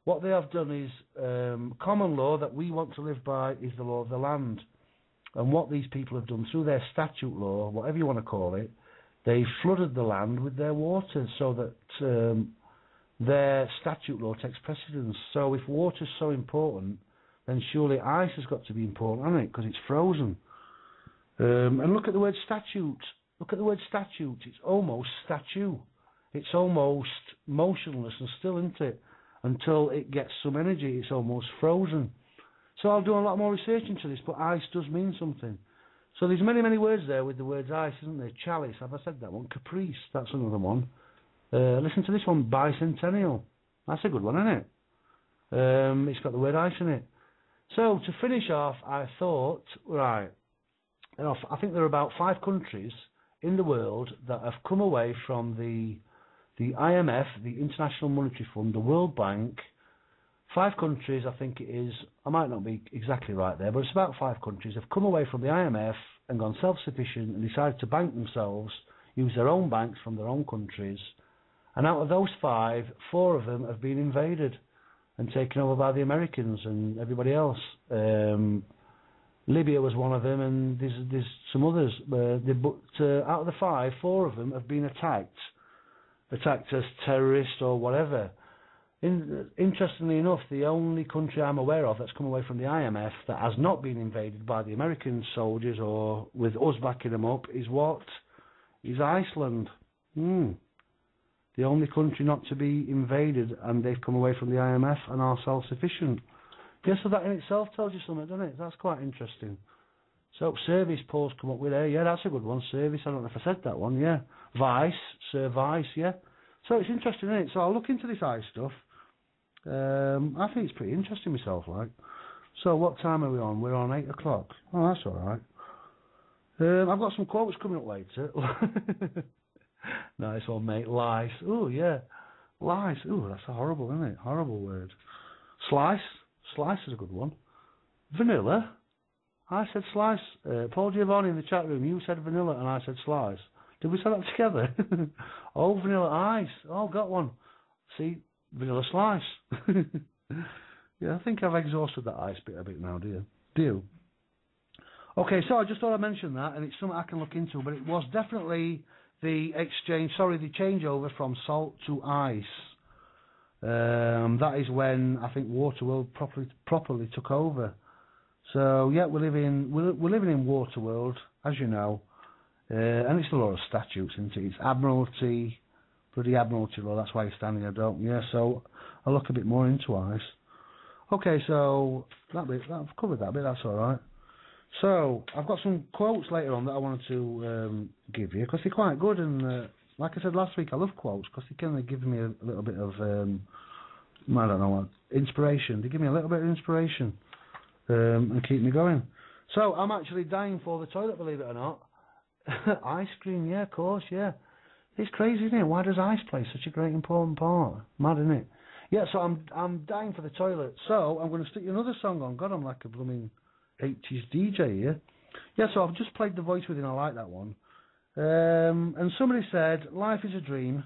what they have done is common law that we want to live by is the law of the land. And what these people have done through their statute law, whatever you want to call it, they flooded the land with their water so that their statute law takes precedence. So if water's so important, then surely ice has got to be important, hasn't it? Because it's frozen. And look at the word statute. Look at the word statute. It's almost statue. It's almost motionless and still, isn't it? Until it gets some energy, it's almost frozen. So I'll do a lot more research into this, but ice does mean something. So there's many, many words there with the words ice, isn't there? Chalice, have I said that one? Caprice, that's another one. Listen to this one, bicentennial. That's a good one, isn't it? It's got the word ice in it. So, to finish off, I thought, right, I think there are about 5 countries in the world that have come away from the IMF, the International Monetary Fund, the World Bank. 5 countries, I think it is, I might not be exactly right there, but it's about 5 countries have come away from the IMF and gone self-sufficient and decided to bank themselves, use their own banks from their own countries. And out of those 5, 4 of them have been invaded and taken over by the Americans and everybody else. Libya was one of them, and there's some others. But out of the 5, 4 of them have been attacked as terrorists or whatever. Interestingly enough, the only country I'm aware of that's come away from the IMF that has not been invaded by the American soldiers or with us backing them up is what? Is Iceland. The only country not to be invaded, and they've come away from the IMF and are self-sufficient. Yeah, so that in itself tells you something, doesn't it? That's quite interesting. So, service Paul's come up with there. Yeah, that's a good one. Service, I don't know if I said that one, yeah. Vice, Sir Vice, yeah. So it's interesting, isn't it? So I'll look into this ice stuff. I think it's pretty interesting myself, like. So what time are we on? We're on 8 o'clock. Oh, that's alright. I've got some quotes coming up later. Nice one, mate. Lice. Oh, yeah. Lice. Oh, that's horrible, isn't it? Horrible word. Slice. Slice is a good one. Vanilla. I said slice. Paul Giovanni in the chat room, you said vanilla and I said slice. Did we say that together? Oh, vanilla ice. Oh, got one. See, vanilla slice. Yeah, I think I've exhausted that ice bit a bit now, do you? Okay, so I just thought I'd mention that, and it's something I can look into, but it was definitely the changeover from salt to ice. That is when I think Waterworld properly took over. So yeah, we're living in Waterworld, as you know, and it's a lot of statutes, isn't it? It's Admiralty, bloody Admiralty law. That's why you're standing there, don't you? Yeah. So I'll look a bit more into ice. Okay, so I've covered that bit. That's all right. So I've got some quotes later on that I wanted to give you because they're quite good, and like I said last week, I love quotes because they kind of give me a little bit of I don't know, inspiration. They give me a little bit of inspiration. And keep me going. So I'm actually dying for the toilet, believe it or not. Ice cream, yeah, of course, yeah. It's crazy, isn't it? Why does ice play such a great important part? Mad, isn't it? Yeah, so I'm dying for the toilet. So I'm going to stick another song on. God, I'm like a blooming 80s DJ here. Yeah, so I've just played The Voice Within. I like that one. And somebody said, life is a dream.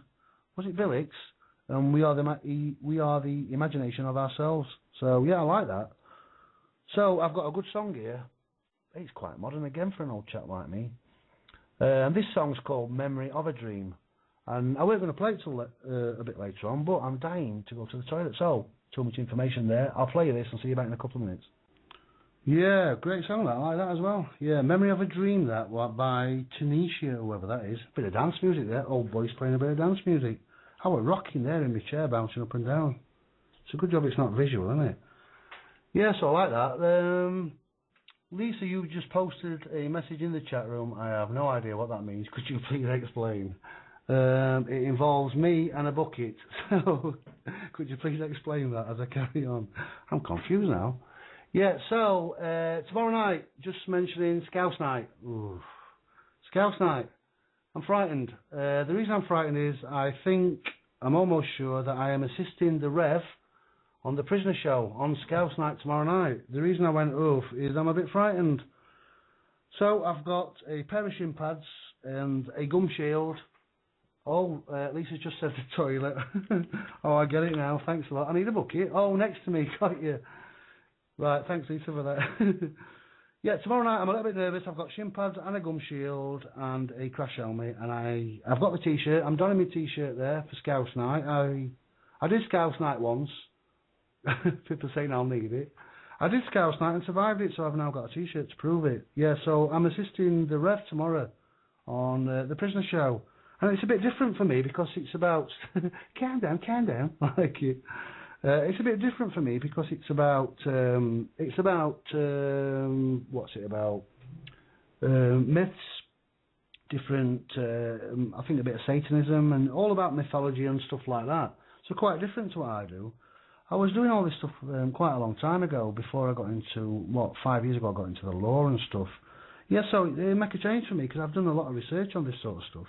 Was it Billix? And we are the imagination of ourselves. So yeah, I like that. So I've got a good song here. It's quite modern again for an old chap like me. And this song's called Memory of a Dream. And I weren't going to play it till a bit later on, but I'm dying to go to the toilet. So, too much information there. I'll play you this and see you back in a couple of minutes. Yeah, great song, that. I like that as well. Yeah, Memory of a Dream, that by Tanisha, whoever that is. Bit of dance music there. Old boys playing a bit of dance music. I was rocking there in my chair, bouncing up and down. It's a good job it's not visual, isn't it? Yeah, so I like that. Lisa, you just posted a message in the chat room. I have no idea what that means. Could you please explain? It involves me and a bucket. So, could you please explain that as I carry on? I'm confused now. Yeah, so, tomorrow night, just mentioning Scouse Night. Ooh. Scouse Night. I'm frightened. The reason I'm frightened is I'm almost sure that I am assisting the Rev on the Prisoner Show on Scouse Night tomorrow night. The reason I went oof is I'm a bit frightened. So I've got a pair of shin pads and a gum shield. Oh, Lisa's just said the toilet. Oh, I get it now. Thanks a lot. I need a bucket. Oh, next to me. Got you. Right, thanks Lisa for that. Yeah, tomorrow night I'm a little bit nervous. I've got shin pads and a gum shield and a crash helmet, and I've got the t-shirt. I'm donning my t-shirt there for Scouse Night. I did Scouse Night once. People saying I'll need it. I did Scouse Night and survived it, so I've now got a t-shirt to prove it. Yeah, so I'm assisting the Rev tomorrow on the Prisoner Show. And it's a bit different for me because it's about... calm down, like it. It's a bit different for me because it's about... what's it about? Myths, different... I think a bit of Satanism and all about mythology and stuff like that. So quite different to what I do. I was doing all this stuff quite a long time ago, before I got into, 5 years ago I got into the law and stuff. Yeah, so it make a change for me, because I've done a lot of research on this sort of stuff.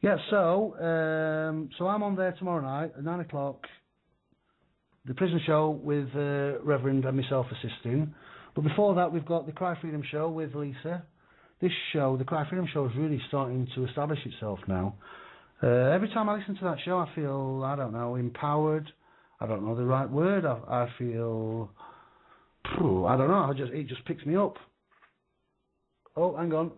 Yeah, so I'm on there tomorrow night at 9 o'clock, the Prisoner Show with Reverend and myself assisting. But before that, we've got the Cry Freedom Show with Lisa. This show, the Cry Freedom Show, is really starting to establish itself now. Every time I listen to that show, I feel, I don't know, empowered. I don't know the right word. I feel, I don't know. It just picks me up. Oh, hang on.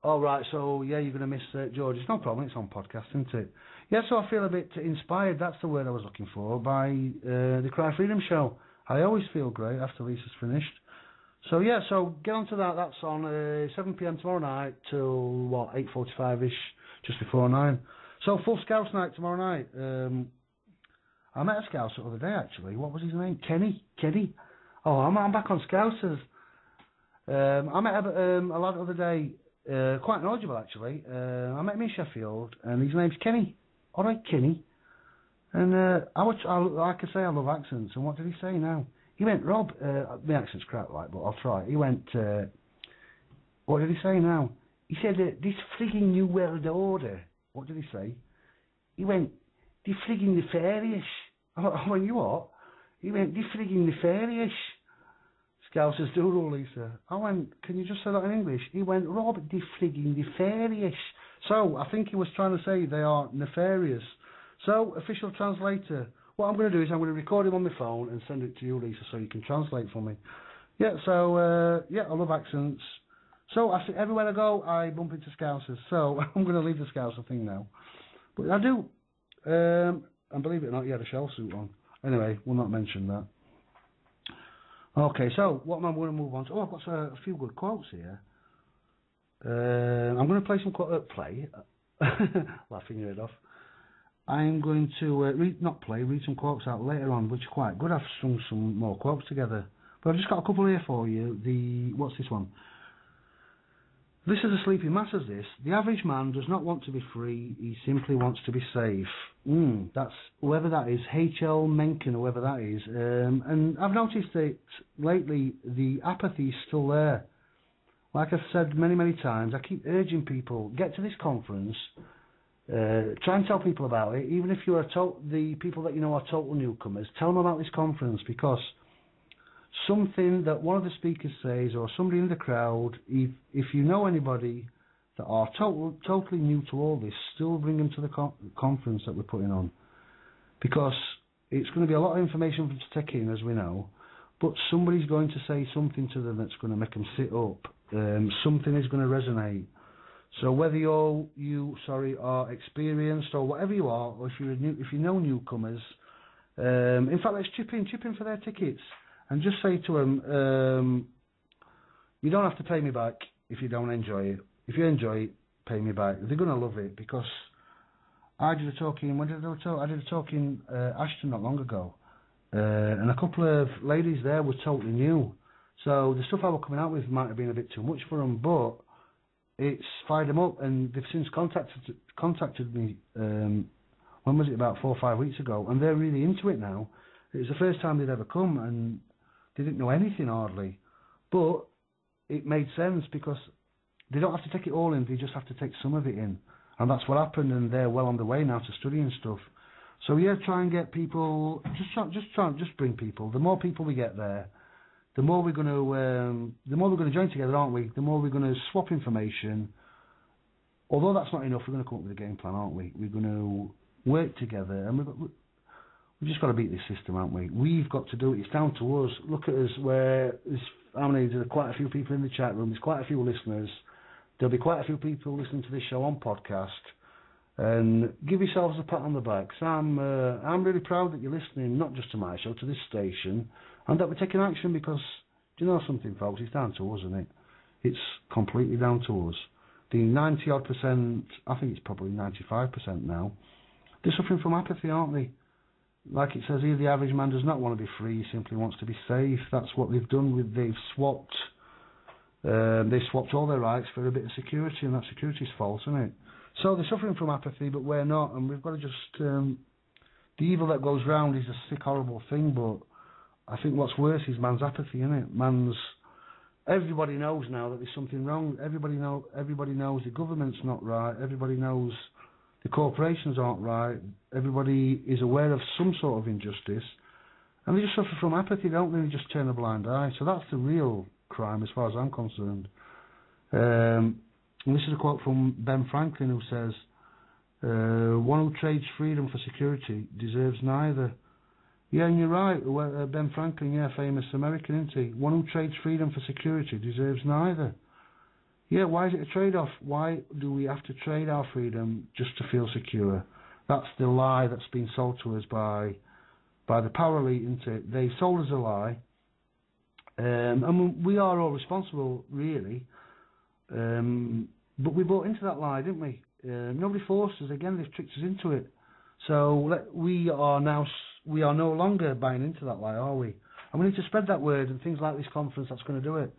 Oh, right, so, yeah, you're going to miss George. It's no problem, it's on podcast, isn't it? Yeah, so I feel a bit inspired, that's the word I was looking for, by the Cry Freedom show. I always feel great after Lisa's finished. So, yeah, so get on to that. That's on 7pm tomorrow night till, 8:45ish, just before 9. So, full Scouts night tomorrow night. I met a Scouser the other day, actually. What was his name? Kenny? Oh, I'm back on Scousers. I met a lad the other day, quite knowledgeable actually. I met him in Sheffield, and his name's Kenny. All right, Kenny. And like I say, I love accents. And what did he say now? He went, Rob. My accent's crap, like, but I'll try. He went. What did he say now? He said, "This frigging new world order." What did he say? He went, "The frigging nefarious." I went, "You what?" He went, "The frigging nefarious." Scousers do rule, Lisa. I went, "Can you just say that in English?" He went, "Rob, the frigging nefarious." So, I think he was trying to say they are nefarious. So, official translator. What I'm going to do is I'm going to record him on my phone and send it to you, Lisa, so you can translate for me. Yeah, so, yeah, I love accents. So, I think everywhere I go, I bump into Scousers. So, I'm going to leave the Scouser thing now. But I do. And believe it or not, he had a shell suit on. Anyway, we'll not mention that. Okay, so what am I going to move on to? Oh, I've got a few good quotes here. I'm going to play some laughing your head off. I'm going to read some quotes out later on, which are quite good. I've strung some more quotes together. But I've just got a couple here for you. What's this one? This is a sleeping mass as this. The average man does not want to be free, he simply wants to be safe. That's whoever that is, H.L. Mencken, whoever that is. And I've noticed that lately the apathy is still there. Like I've said many, many times, I keep urging people, get to this conference, try and tell people about it, even if you are the people that you know are total newcomers, tell them about this conference, because something that one of the speakers says or somebody in the crowd, if you know anybody that are totally new to all this, still bring them to the conference that we're putting on, because it's going to be a lot of information for them to take in, as we know, but somebody's going to say something to them that's going to make them sit up. Something is going to resonate. So whether you are experienced or whatever you are, or if you know newcomers, in fact, let's chip in for their tickets. And just say to them, you don't have to pay me back if you don't enjoy it. If you enjoy it, pay me back. They're going to love it, because I did a talk in, I did a talk in Ashton not long ago. And a couple of ladies there were totally new. So the stuff I was coming out with might have been a bit too much for them, but it's fired them up, and they've since contacted me, when was it, about 4 or 5 weeks ago, and they're really into it now. It was the first time they'd ever come, and they didn't know anything hardly, but it made sense, because they don't have to take it all in, they just have to take some of it in, and that's what happened, and they're well on the way now to studying stuff. So yeah, try and get people, just bring people. The more people we get there, the more we're going to join together, aren't we? The more we're going to swap information. Although that's not enough, we're going to come up with a game plan, aren't we? We're going to work together, and we've just got to beat this system, haven't we? We've got to do it. It's down to us. Look at us. There's quite a few people in the chat room. There's quite a few listeners. There'll be quite a few people listening to this show on podcast. And give yourselves a pat on the back. So I'm really proud that you're listening, not just to my show, to this station, and that we're taking action, because, do you know something, folks? It's down to us, isn't it? It's completely down to us. The 90-odd%, I think it's probably 95% now, they're suffering from apathy, aren't they? Like it says here, the average man does not want to be free, he simply wants to be safe. That's what they've done. They've swapped all their rights for a bit of security, and that security's false, isn't it? So they're suffering from apathy, but we're not, and we've got to just... the evil that goes round is a sick, horrible thing, but I think what's worse is man's apathy, isn't it? Everybody knows now that there's something wrong. Everybody knows the government's not right. Everybody knows the corporations aren't right. Everybody is aware of some sort of injustice, and they just suffer from apathy, don't they? They just turn a blind eye. So that's the real crime, as far as I'm concerned. And this is a quote from Ben Franklin, who says, one who trades freedom for security deserves neither. Yeah, and you're right, Ben Franklin, famous American, isn't he? One who trades freedom for security deserves neither. Yeah, why is it a trade-off? Why do we have to trade our freedom just to feel secure? That's the lie that's been sold to us by the power elite, isn't it? They sold us a lie. And we are all responsible, really. But we bought into that lie, didn't we? Nobody forced us. Again, they've tricked us into it. So we are no longer buying into that lie, are we? And we need to spread that word, and things like this conference that's going to do it.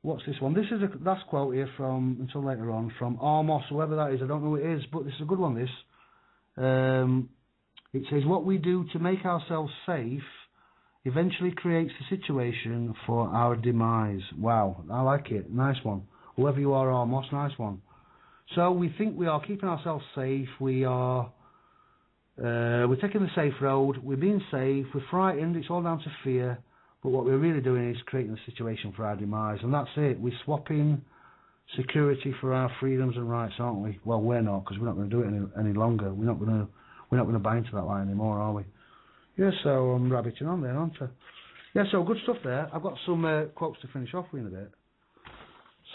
What's this one? This is a last quote here from, until later on, from Armos, whoever that is. I don't know who it is, but this is a good one, this. It says, what we do to make ourselves safe eventually creates the situation for our demise. Wow, I like it. Nice one. Whoever you are, Armos, nice one. So we think we are keeping ourselves safe. We're taking the safe road. We're being safe. We're frightened. It's all down to fear. But what we're really doing is creating a situation for our demise. And that's it. We're swapping security for our freedoms and rights, aren't we? Well, we're not, because we're not going to do it any longer. We're not going to buy into that lie anymore, are we? Yeah, so I'm rabbiting on there, aren't I? Yeah, so good stuff there. I've got some quotes to finish off with in a bit.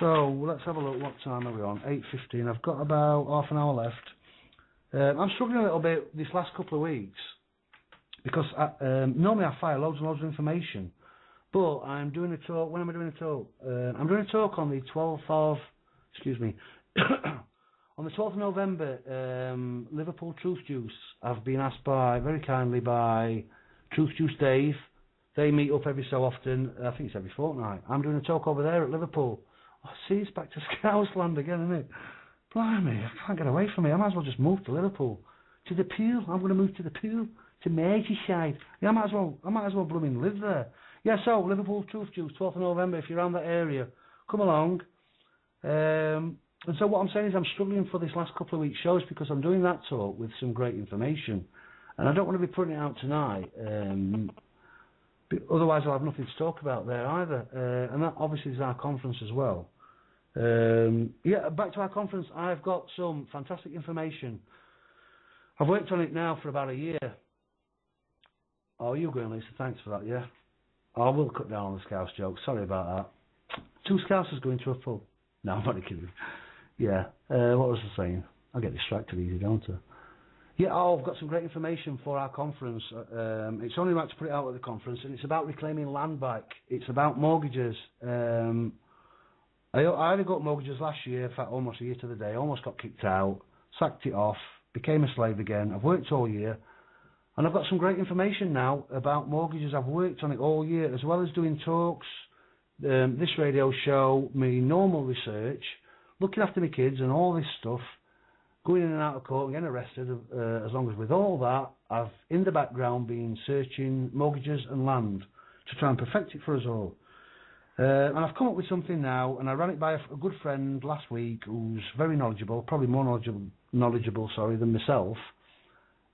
So let's have a look. What time are we on? 8:15. I've got about half an hour left. I'm struggling a little bit this last couple of weeks because normally I fire loads and loads of information, but I'm doing a talk. When am I doing a talk? I'm doing a talk on the 12th of, on the 12th of November, Liverpool Truth Juice. I've been asked very kindly by Truth Juice Dave. They meet up every so often. I think it's every fortnight. I'm doing a talk over there at Liverpool. Oh, see, it's back to Scousland again, isn't it? Blimey, I can't get away from it. I might as well just move to Liverpool. To the Pool. I'm going to move to the Pool. To Merseyside. Yeah, I might as well blooming live there. Yeah, so, Liverpool Truth Juice, 12th of November, if you're around that area, come along. And so what I'm saying is I'm struggling for this last couple of weeks' shows because I'm doing that talk with some great information. And I don't want to be putting it out tonight. Otherwise I'll have nothing to talk about there either. And that obviously is our conference as well. Yeah, back to our conference. I've got some fantastic information. I've worked on it now for about a year. Oh, you're going, Lisa. Thanks for that, yeah. I will cut down on the Scouse joke. Sorry about that. 2 Scousers going to a pub. No, I'm not kidding. Yeah. What was I saying? I get distracted easy, don't I? Yeah, I've got some great information for our conference. It's only right to put it out at the conference, and it's about reclaiming land back. It's about mortgages. I either got mortgages last year, in fact almost a year to the day, almost got kicked out, sacked it off, became a slave again. I've worked all year, and I've got some great information now about mortgages. I've worked on it all year, as well as doing talks, this radio show, me normal research, looking after my kids and all this stuff, going in and out of court and getting arrested. As long as with all that, I've in the background been searching mortgages and land to try and perfect it for us all. And I've come up with something now, and I ran it by a good friend last week who's very knowledgeable, probably more knowledgeable than myself.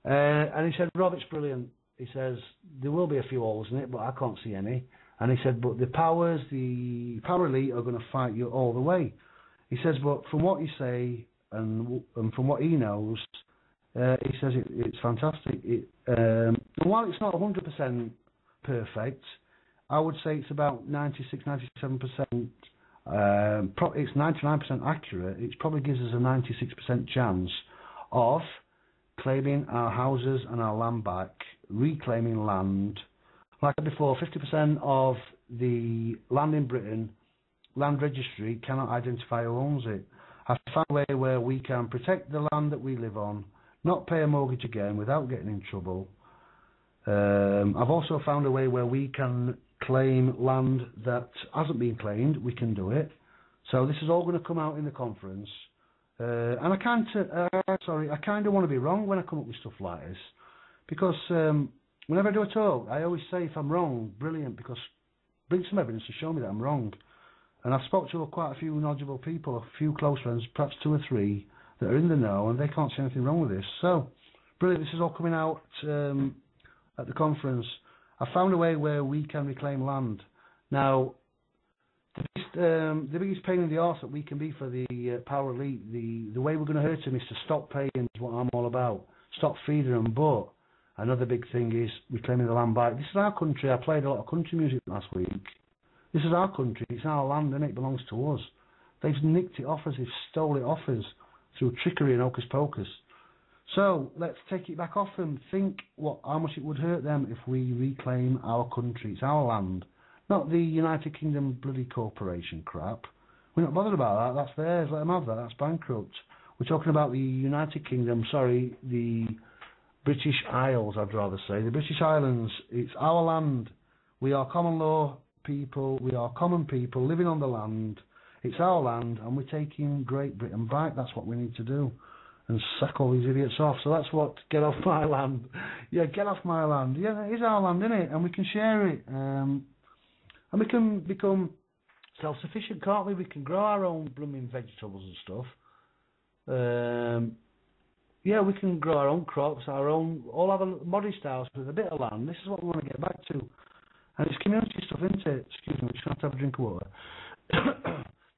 And he said, Rob, it's brilliant. He says, there will be a few holes in it, but I can't see any. And he said, but the power elite are going to fight you all the way. He says, but from what you say and from what he knows, he says it's fantastic. And while it's not 100% perfect, I would say it's about 96, 97%. It's 99% accurate. It probably gives us a 96% chance of claiming our houses and our land back, reclaiming land. Like before, 50% of the land in Britain, land registry, cannot identify who owns it. I've found a way where we can protect the land that we live on, not pay a mortgage again without getting in trouble. I've also found a way where we can claim land that hasn't been claimed. We can do it. So this is all going to come out in the conference. And I kind of want to be wrong when I come up with stuff like this, because whenever I do a talk, I always say if I'm wrong, brilliant, because bring some evidence to show me that I'm wrong. And I've spoke to quite a few knowledgeable people, a few close friends, perhaps 2 or 3 that are in the know, and they can't see anything wrong with this. So brilliant. This is all coming out at the conference. I found a way where we can reclaim land. Now, the biggest pain in the arse that we can be for the power elite, the way we're going to hurt them is to stop paying, is what I'm all about. Stop feeding them. But another big thing is reclaiming the land back. This is our country. I played a lot of country music last week. This is our country, it's our land, and it belongs to us. They've nicked it off us, they've stole it off us through trickery and hocus pocus. So let's take it back off them. Think how much it would hurt them if we reclaim our country. It's our land, not the United Kingdom bloody corporation crap. We're not bothered about that. That's theirs. Let them have that. That's bankrupt. We're talking about the United Kingdom. Sorry, the British Isles. I'd rather say the British Islands. It's our land. We are common law people. We are common people living on the land. It's our land, and we're taking Great Britain back. That's what we need to do, and sack all these idiots off. So that's what, get off my land. Yeah, get off my land. Yeah, it is our land, isn't it? And we can share it. And we can become self-sufficient, can't we? We can grow our own blooming vegetables and stuff. Yeah, we can grow our own crops, all have a modest house with a bit of land. This is what we want to get back to. And it's community stuff, isn't it? Excuse me, I'm just going to have a drink of water.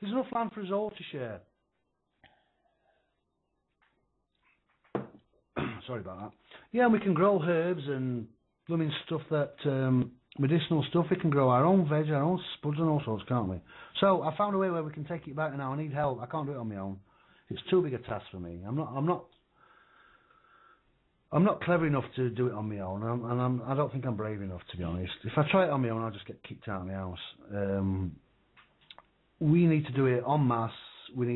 There's enough land for us all to share. Sorry about that. Yeah, and we can grow herbs and blooming stuff that, medicinal stuff. We can grow our own veg, our own spuds and all sorts, can't we? So I found a way where we can take it back now. I need help. I can't do it on my own. It's too big a task for me. I'm not clever enough to do it on my own, and I don't think I'm brave enough, to be honest. If I try it on my own, I'll just get kicked out of my house. We need to do it en masse. What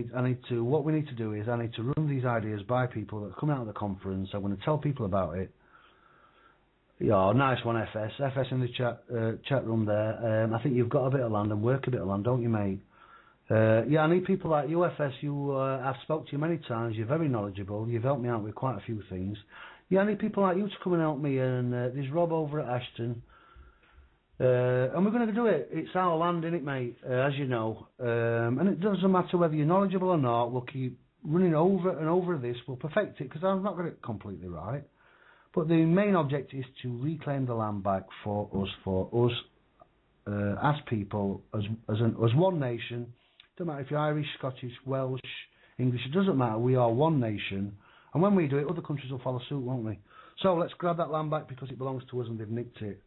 we need to do is I need to run these ideas by people that are coming out of the conference. I'm going to tell people about it. Yeah, nice one, FS. FS in the chat room there. I think you've got a bit of land and work a bit of land, don't you, mate? Yeah, I need people like you, FS. I've spoke to you many times. You're very knowledgeable. You've helped me out with quite a few things. Yeah, I need people like you to come and help me. And there's Rob over at Ashton. And we're going to do it. It's our land, innit, mate, as you know. And it doesn't matter whether you're knowledgeable or not. We'll keep running over and over this. We'll perfect it, because I've not got it completely right. But the main objective is to reclaim the land back for us as people, as one nation. Don't matter if you're Irish, Scottish, Welsh, English, it doesn't matter. We are one nation. And when we do it, other countries will follow suit, won't they? So let's grab that land back because it belongs to us and they've nicked it.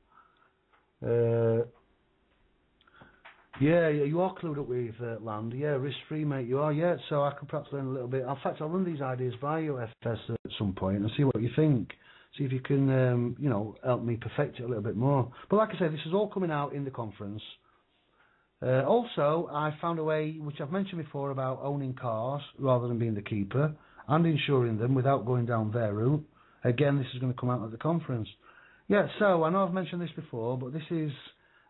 Yeah, you are clued up with land. Yeah, risk-free, mate, you are, yeah. So I could perhaps learn a little bit. In fact, I'll run these ideas by you, FS, at some point and see what you think. See if you can, help me perfect it a little bit more. But like I said, this is all coming out in the conference. Also, I found a way, which I've mentioned before, about owning cars rather than being the keeper and insuring them without going down their route. Again, this is going to come out at the conference. Yeah, so I know I've mentioned this before, but this is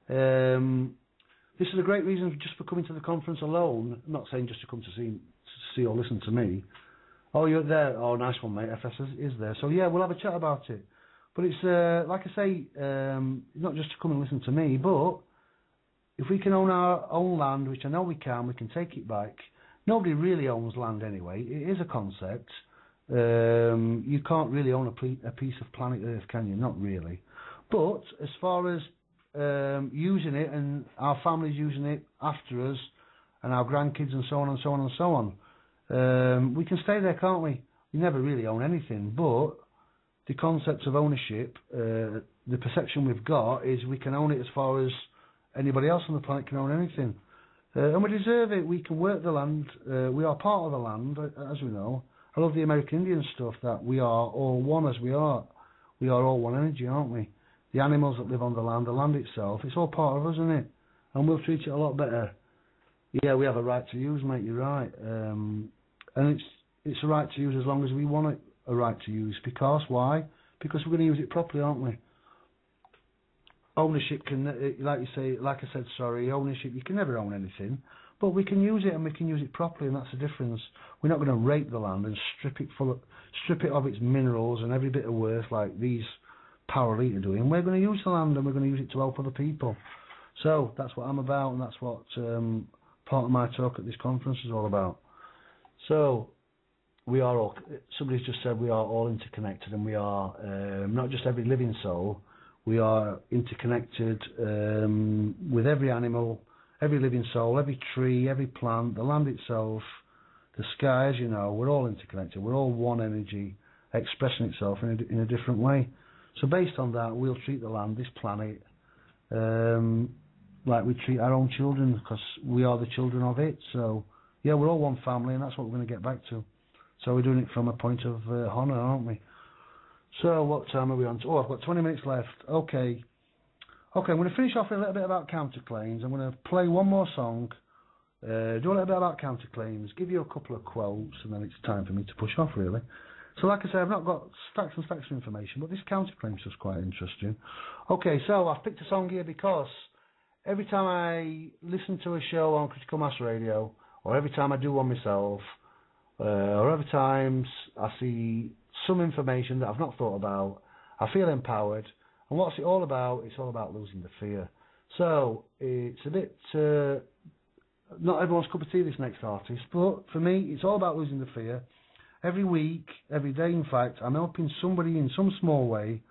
a great reason just for coming to the conference alone. I'm not saying just to come to see or listen to me. Oh, you're there. Oh, nice one, mate. FS is there. So yeah, we'll have a chat about it. But it's like I say, not just to come and listen to me, but if we can own our own land, which I know we can take it back. Nobody really owns land anyway. It is a concept. You can't really own a piece of planet Earth, can you? Not really. But as far as using it and our families using it after us and our grandkids and so on and so on and so on, we can stay there, can't we? We never really own anything, but the concept of ownership, the perception we've got is we can own it as far as anybody else on the planet can own anything. And we deserve it. We can work the land. We are part of the land, as we know. I love the American Indian stuff, that we are all one as we are. We are all one energy, aren't we? The animals that live on the land itself, it's all part of us, isn't it? And we'll treat it a lot better. Yeah, we have a right to use, mate, you're right. And it's a right to use as long as we want it a right to use. Because, why? Because we're going to use it properly, aren't we? Ownership can, ownership, you can never own anything. But we can use it, and we can use it properly, and that's the difference. We're not going to rape the land and strip it of its minerals and every bit of worth like these power elite are doing. We're going to use the land, and we're going to use it to help other people. So that's what I'm about, and that's what part of my talk at this conference is all about. So we are all. Somebody's just said we are all interconnected, and we are not just every living soul. We are interconnected with every animal, every living soul, every tree, every plant, the land itself, the sky, as you know. We're all interconnected. We're all one energy expressing itself in a different way. So based on that, we'll treat the land, this planet, like we treat our own children, because we are the children of it. So, yeah, we're all one family, and that's what we're going to get back to. So we're doing it from a point of honour, aren't we? So what time are we on? Oh, I've got 20 minutes left. Okay. Okay, I'm going to finish off with a little bit about counterclaims. I'm going to play one more song, do a little bit about counterclaims, give you a couple of quotes, and then it's time for me to push off, really. So like I say, I've not got stacks and stacks of information, but this counterclaim stuff's quite interesting. Okay, so I've picked a song here because every time I listen to a show on Critical Mass Radio, or every time I do one myself, or every time I see some information that I've not thought about, I feel empowered. And what's it all about? It's all about losing the fear. So it's a bit not everyone's cup of tea, this next artist, but for me it's all about losing the fear. Every week, every day in fact, I'm helping somebody in some small way.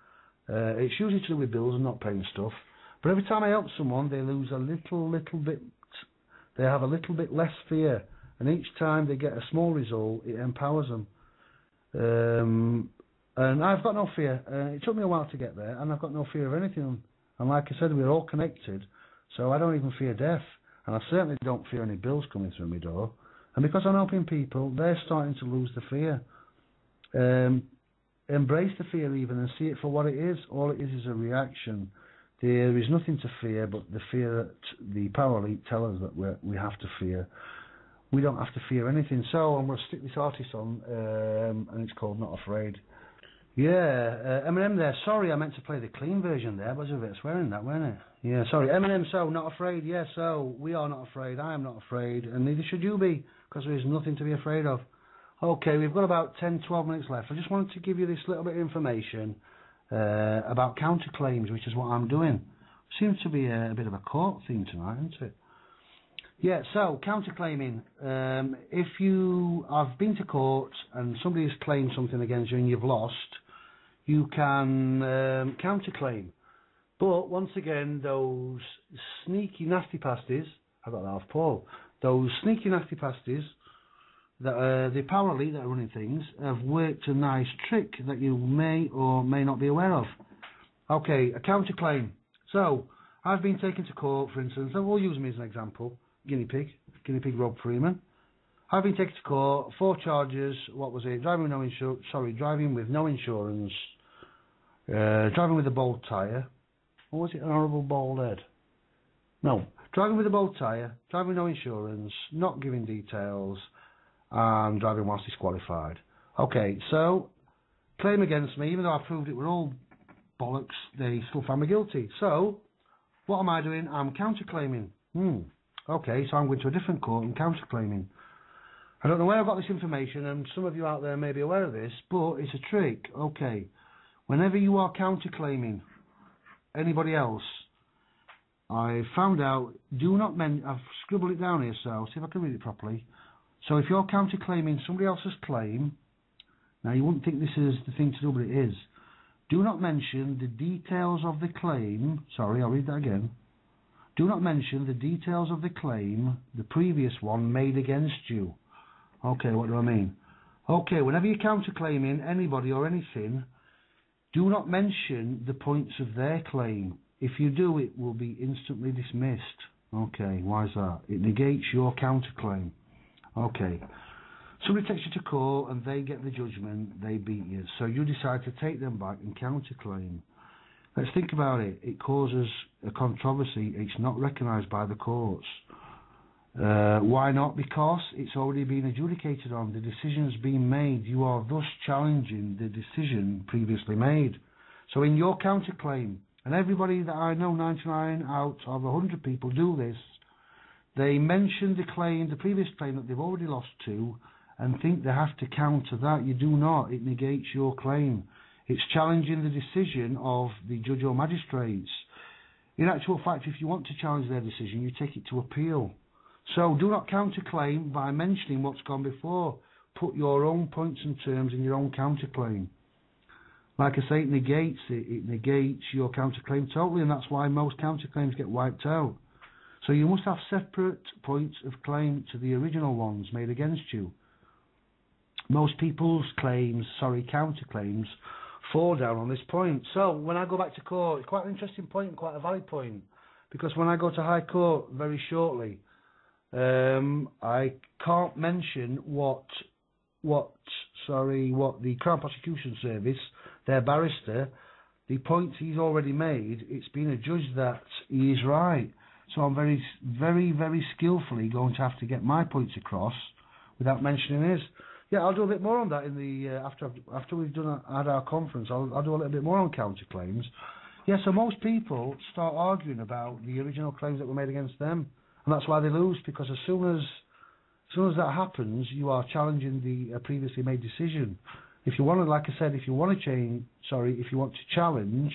It's usually to do with bills and not paying stuff, but every time I help someone they lose a little bit, they have a little bit less fear, and each time they get a small result it empowers them. And I've got no fear. It took me a while to get there, and I've got no fear of anything. And like I said, we're all connected, so I don't even fear death, and I certainly don't fear any bills coming through my door. And because I'm helping people, they're starting to lose the fear. Embrace the fear even, and see it for what it is. All it is a reaction. There is nothing to fear but the fear that the power elite tell us that we have to fear. We don't have to fear anything. So I'm going to stick this artist on, and it's called Not Afraid. Yeah, Eminem there. Sorry, I meant to play the clean version there, but it was a bit of swearing that, wasn't it? Yeah, sorry. Eminem, so Not Afraid. Yeah, so we are not afraid. I am not afraid, and neither should you be, because there is nothing to be afraid of. Okay, we've got about 10, 12 minutes left. I just wanted to give you this little bit of information about counterclaims, which is what I'm doing. Seems to be a bit of a court theme tonight, isn't it? Yeah, so counterclaiming. If you have been to court and somebody has claimed something against you and you've lost, you can counterclaim. But once again, those sneaky nasty pasties, I got that off Paul, those sneaky nasty pasties, that the power elite that are running things, have worked a nice trick that you may or may not be aware of. Okay, a counterclaim. So, I've been taken to court, for instance, and we'll use me as an example, guinea pig Rob Freeman. I've been taken to court, 4 charges. What was it? Driving with no insurance. Driving with no insurance. Driving with a bald tyre. Or was it an horrible bald head? No. Driving with a bald tyre. Driving with no insurance. Not giving details. And driving whilst disqualified. Okay, so claim against me, even though I proved it were all bollocks, they still found me guilty. So what am I doing? I'm counterclaiming. Okay, so I'm going to a different court and counterclaiming. I don't know where I got this information, and some of you out there may be aware of this, but it's a trick. Okay, whenever you are counterclaiming anybody else, I found out, do not I've scribbled it down here, so see if I can read it properly. So if you're counterclaiming somebody else's claim, now you wouldn't think this is the thing to do, but it is. Do not mention the details of the claim. Sorry, I'll read that again. Do not mention the details of the claim, the previous one made against you. Okay, what do I mean? Okay, whenever you're counterclaiming anybody or anything, do not mention the points of their claim. If you do, it will be instantly dismissed. Okay, why is that? It negates your counterclaim. Okay. Somebody takes you to court and they get the judgment, they beat you. So you decide to take them back and counterclaim. Let's think about it. It causes a controversy. It's not recognised by the courts. Why not? Because it's already been adjudicated on. The decision's been made. You are thus challenging the decision previously made. So in your counterclaim, and everybody that I know, 99 out of 100 people do this, they mention the claim, the previous claim that they've already lost to, and think they have to counter that. You do not. It negates your claim. It's challenging the decision of the judge or magistrates. In actual fact, if you want to challenge their decision, you take it to appeal. So do not counterclaim by mentioning what's gone before. Put your own points and terms in your own counterclaim. Like I say, it negates it. It negates your counterclaim totally, and that's why most counterclaims get wiped out. So you must have separate points of claim to the original ones made against you. Most people's counterclaims fall down on this point. So when I go back to court, it's quite an interesting point and quite a valid point, because when I go to High Court very shortly, I can't mention what the Crown Prosecution Service, their barrister, the points he's already made, it's been adjudged that he is right. So I'm very, very, very skillfully going to have to get my points across without mentioning his. Yeah, I'll do a bit more on that in the after we've had our conference. I'll do a little bit more on counterclaims. Yeah, so most people start arguing about the original claims that were made against them, and that's why they lose, because as soon as that happens, you are challenging the previously made decision. If you want to, like I said, if you want to challenge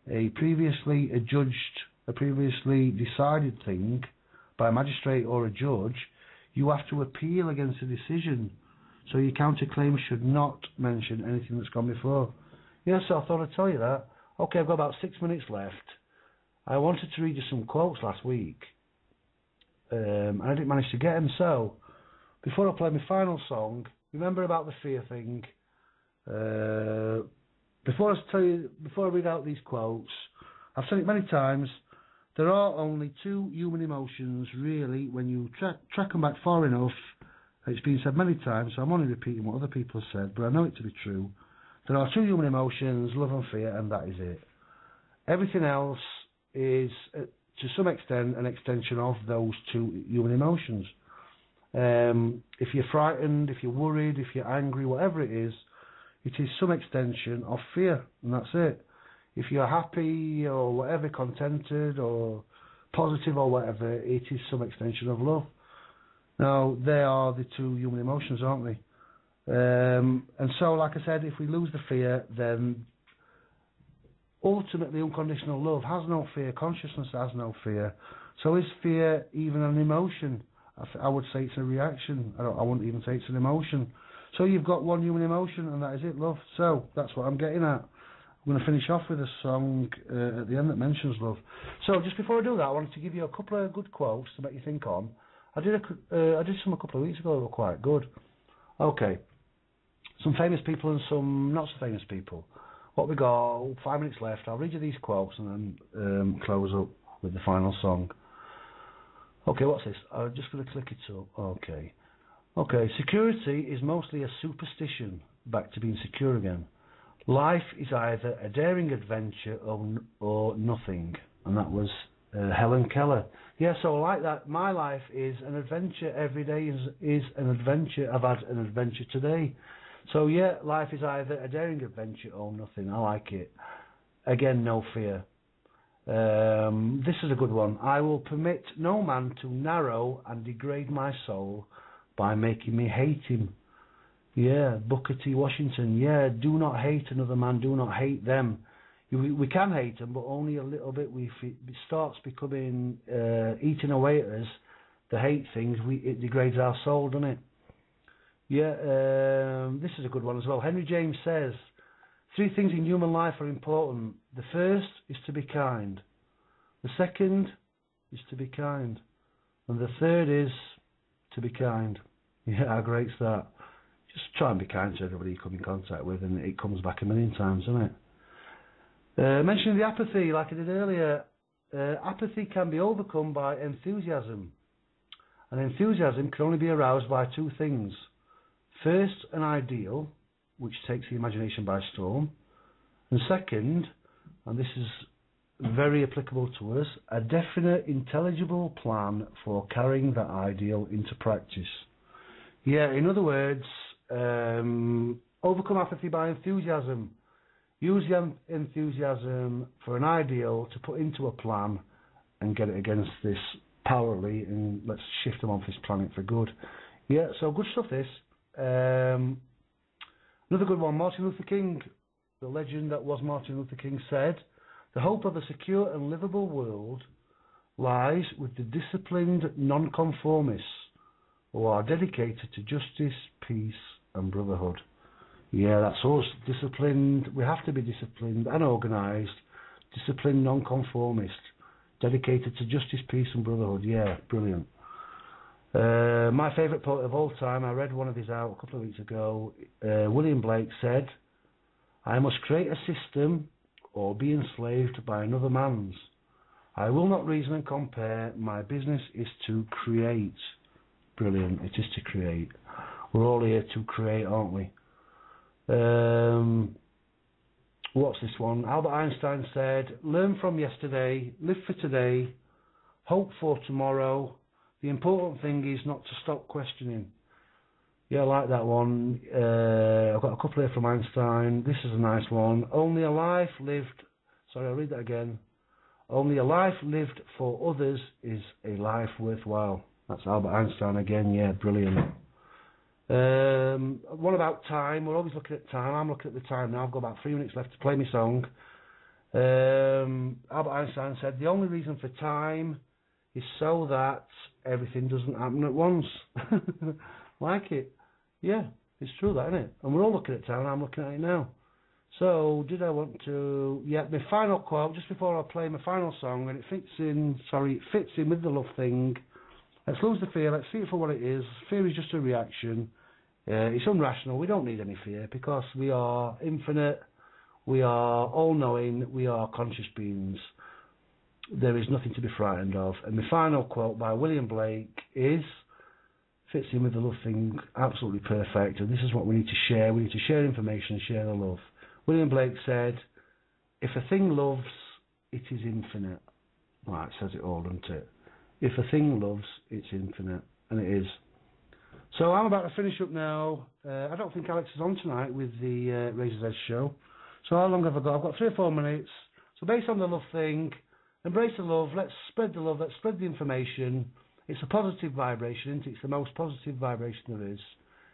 a previously adjudged, a previously decided thing by a magistrate or a judge, you have to appeal against the decision. So your counterclaim should not mention anything that's gone before. Yes, so I thought I'd tell you that. Okay, I've got about 6 minutes left. I wanted to read you some quotes last week, and I didn't manage to get them. So before I play my final song, remember about the fear thing. Before I read out these quotes, I've said it many times. There are only two human emotions, really, when you track them back far enough. It's been said many times, so I'm only repeating what other people have said, but I know it to be true. There are two human emotions, love and fear, and that is it. Everything else is, to some extent, an extension of those two human emotions. If you're frightened, if you're worried, if you're angry, whatever it is some extension of fear, and that's it. If you're happy or whatever, contented or positive or whatever, it is some extension of love. Now, they are the two human emotions, aren't they? And so, like I said, if we lose the fear, then ultimately unconditional love has no fear, consciousness has no fear. So is fear even an emotion? I would say it's a reaction. I wouldn't even say it's an emotion. So you've got one human emotion, and that is it, love. So that's what I'm getting at. I'm going to finish off with a song at the end that mentions love. So just before I do that, I wanted to give you a couple of good quotes to make you think on. I did some a couple of weeks ago that were quite good. Okay. Some famous people and some not so famous people. What we got, 5 minutes left. I'll read you these quotes and then close up with the final song. Okay, what's this? I'm just going to click it up. Okay, security is mostly a superstition, back to being secure again. Life is either a daring adventure or nothing. And that was Helen Keller. Yeah, so like that, my life is an adventure. Every day is an adventure. I've had an adventure today. So yeah, life is either a daring adventure or nothing. I like it. Again, no fear. This is a good one. I will permit no man to narrow and degrade my soul by making me hate him. Yeah, Booker T. Washington. Yeah, do not hate another man. Do not hate them. We can hate them, but only a little bit. If it starts becoming eating away at us, the hate things, it degrades our soul, doesn't it? Yeah, this is a good one as well. Henry James says, 3 things in human life are important. The first is to be kind. The second is to be kind. And the third is to be kind. Yeah, how great's that? Just try and be kind to everybody you come in contact with, and it comes back a million times, doesn't it? Mentioning the apathy, like I did earlier, apathy can be overcome by enthusiasm. And enthusiasm can only be aroused by 2 things. First, an ideal, which takes the imagination by storm. And second, and this is very applicable to us, a definite, intelligible plan for carrying that ideal into practice. Yeah, in other words, overcome apathy by enthusiasm. Use the enthusiasm for an ideal to put into a plan and get it against this powerly, and let's shift them off this planet for good. Yeah, so good stuff this. Another good one, Martin Luther King, the legend that was Martin Luther King, said, the hope of a secure and livable world lies with the disciplined nonconformists who are dedicated to justice, peace and brotherhood. Yeah, that's us, disciplined. We have to be disciplined and organised, disciplined nonconformist, dedicated to justice, peace and brotherhood. Yeah, brilliant. My favourite poet of all time, I read one of his out a couple of weeks ago. William Blake said, I must create a system or be enslaved by another man's. I will not reason and compare. My business is to create. Brilliant. It is to create. We're all here to create, aren't we? What's this one? Albert Einstein said, learn from yesterday, live for today, hope for tomorrow. The important thing is not to stop questioning. Yeah, I like that one. I've got a couple here from Einstein. This is a nice one. Only a life lived... Sorry, I'll read that again. Only a life lived for others is a life worthwhile. That's Albert Einstein again. Yeah, brilliant. What about time? We're always looking at time. I'm looking at the time now. I've got about 3 minutes left to play my song. Albert Einstein said, the only reason for time is so that everything doesn't happen at once. Like it. Yeah, it's true that, isn't it? And we're all looking at time, and I'm looking at it now. So, did I want to... Yeah, my final quote, just before I play my final song, and it fits in with the love thing. Let's lose the fear, let's see it for what it is. Fear is just a reaction. It's unrational, we don't need any fear, because we are infinite, we are all-knowing, we are conscious beings. There is nothing to be frightened of. And my final quote by William Blake is... fits in with the love thing, absolutely perfect, and this is what we need to share. We need to share information and share the love. William Blake said, if a thing loves, it is infinite. Well, it says it all, doesn't it? If a thing loves, it's infinite, and it is. So I'm about to finish up now. I don't think Alex is on tonight with the Razor's Edge show. So how long have I got? I've got 3 or 4 minutes. So based on the love thing, embrace the love, let's spread the love, let's spread the information. It's a positive vibration, isn't it? It's the most positive vibration there is.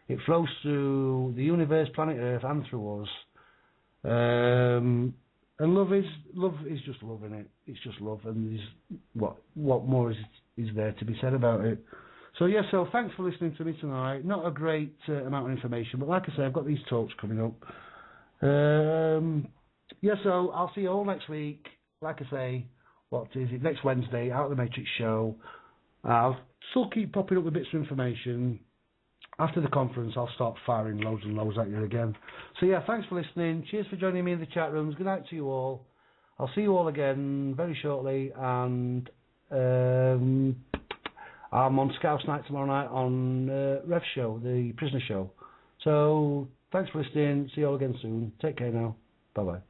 It flows through the universe, planet Earth, and through us. And love is just love, isn't it? It's just love, and what more is there to be said about it? So yeah, so thanks for listening to me tonight. Not a great amount of information, but like I say, I've got these talks coming up. Yeah, so I'll see you all next week. Like I say, what is it? Next Wednesday, out of the Matrix show. I'll still keep popping up with bits of information. After the conference, I'll start firing loads and loads at you again. So yeah, thanks for listening. Cheers for joining me in the chat rooms. Good night to you all. I'll see you all again very shortly. And I'm on Scouts Night tomorrow night on Rev Show, the Prisoner Show. So thanks for listening. See you all again soon. Take care now. Bye-bye.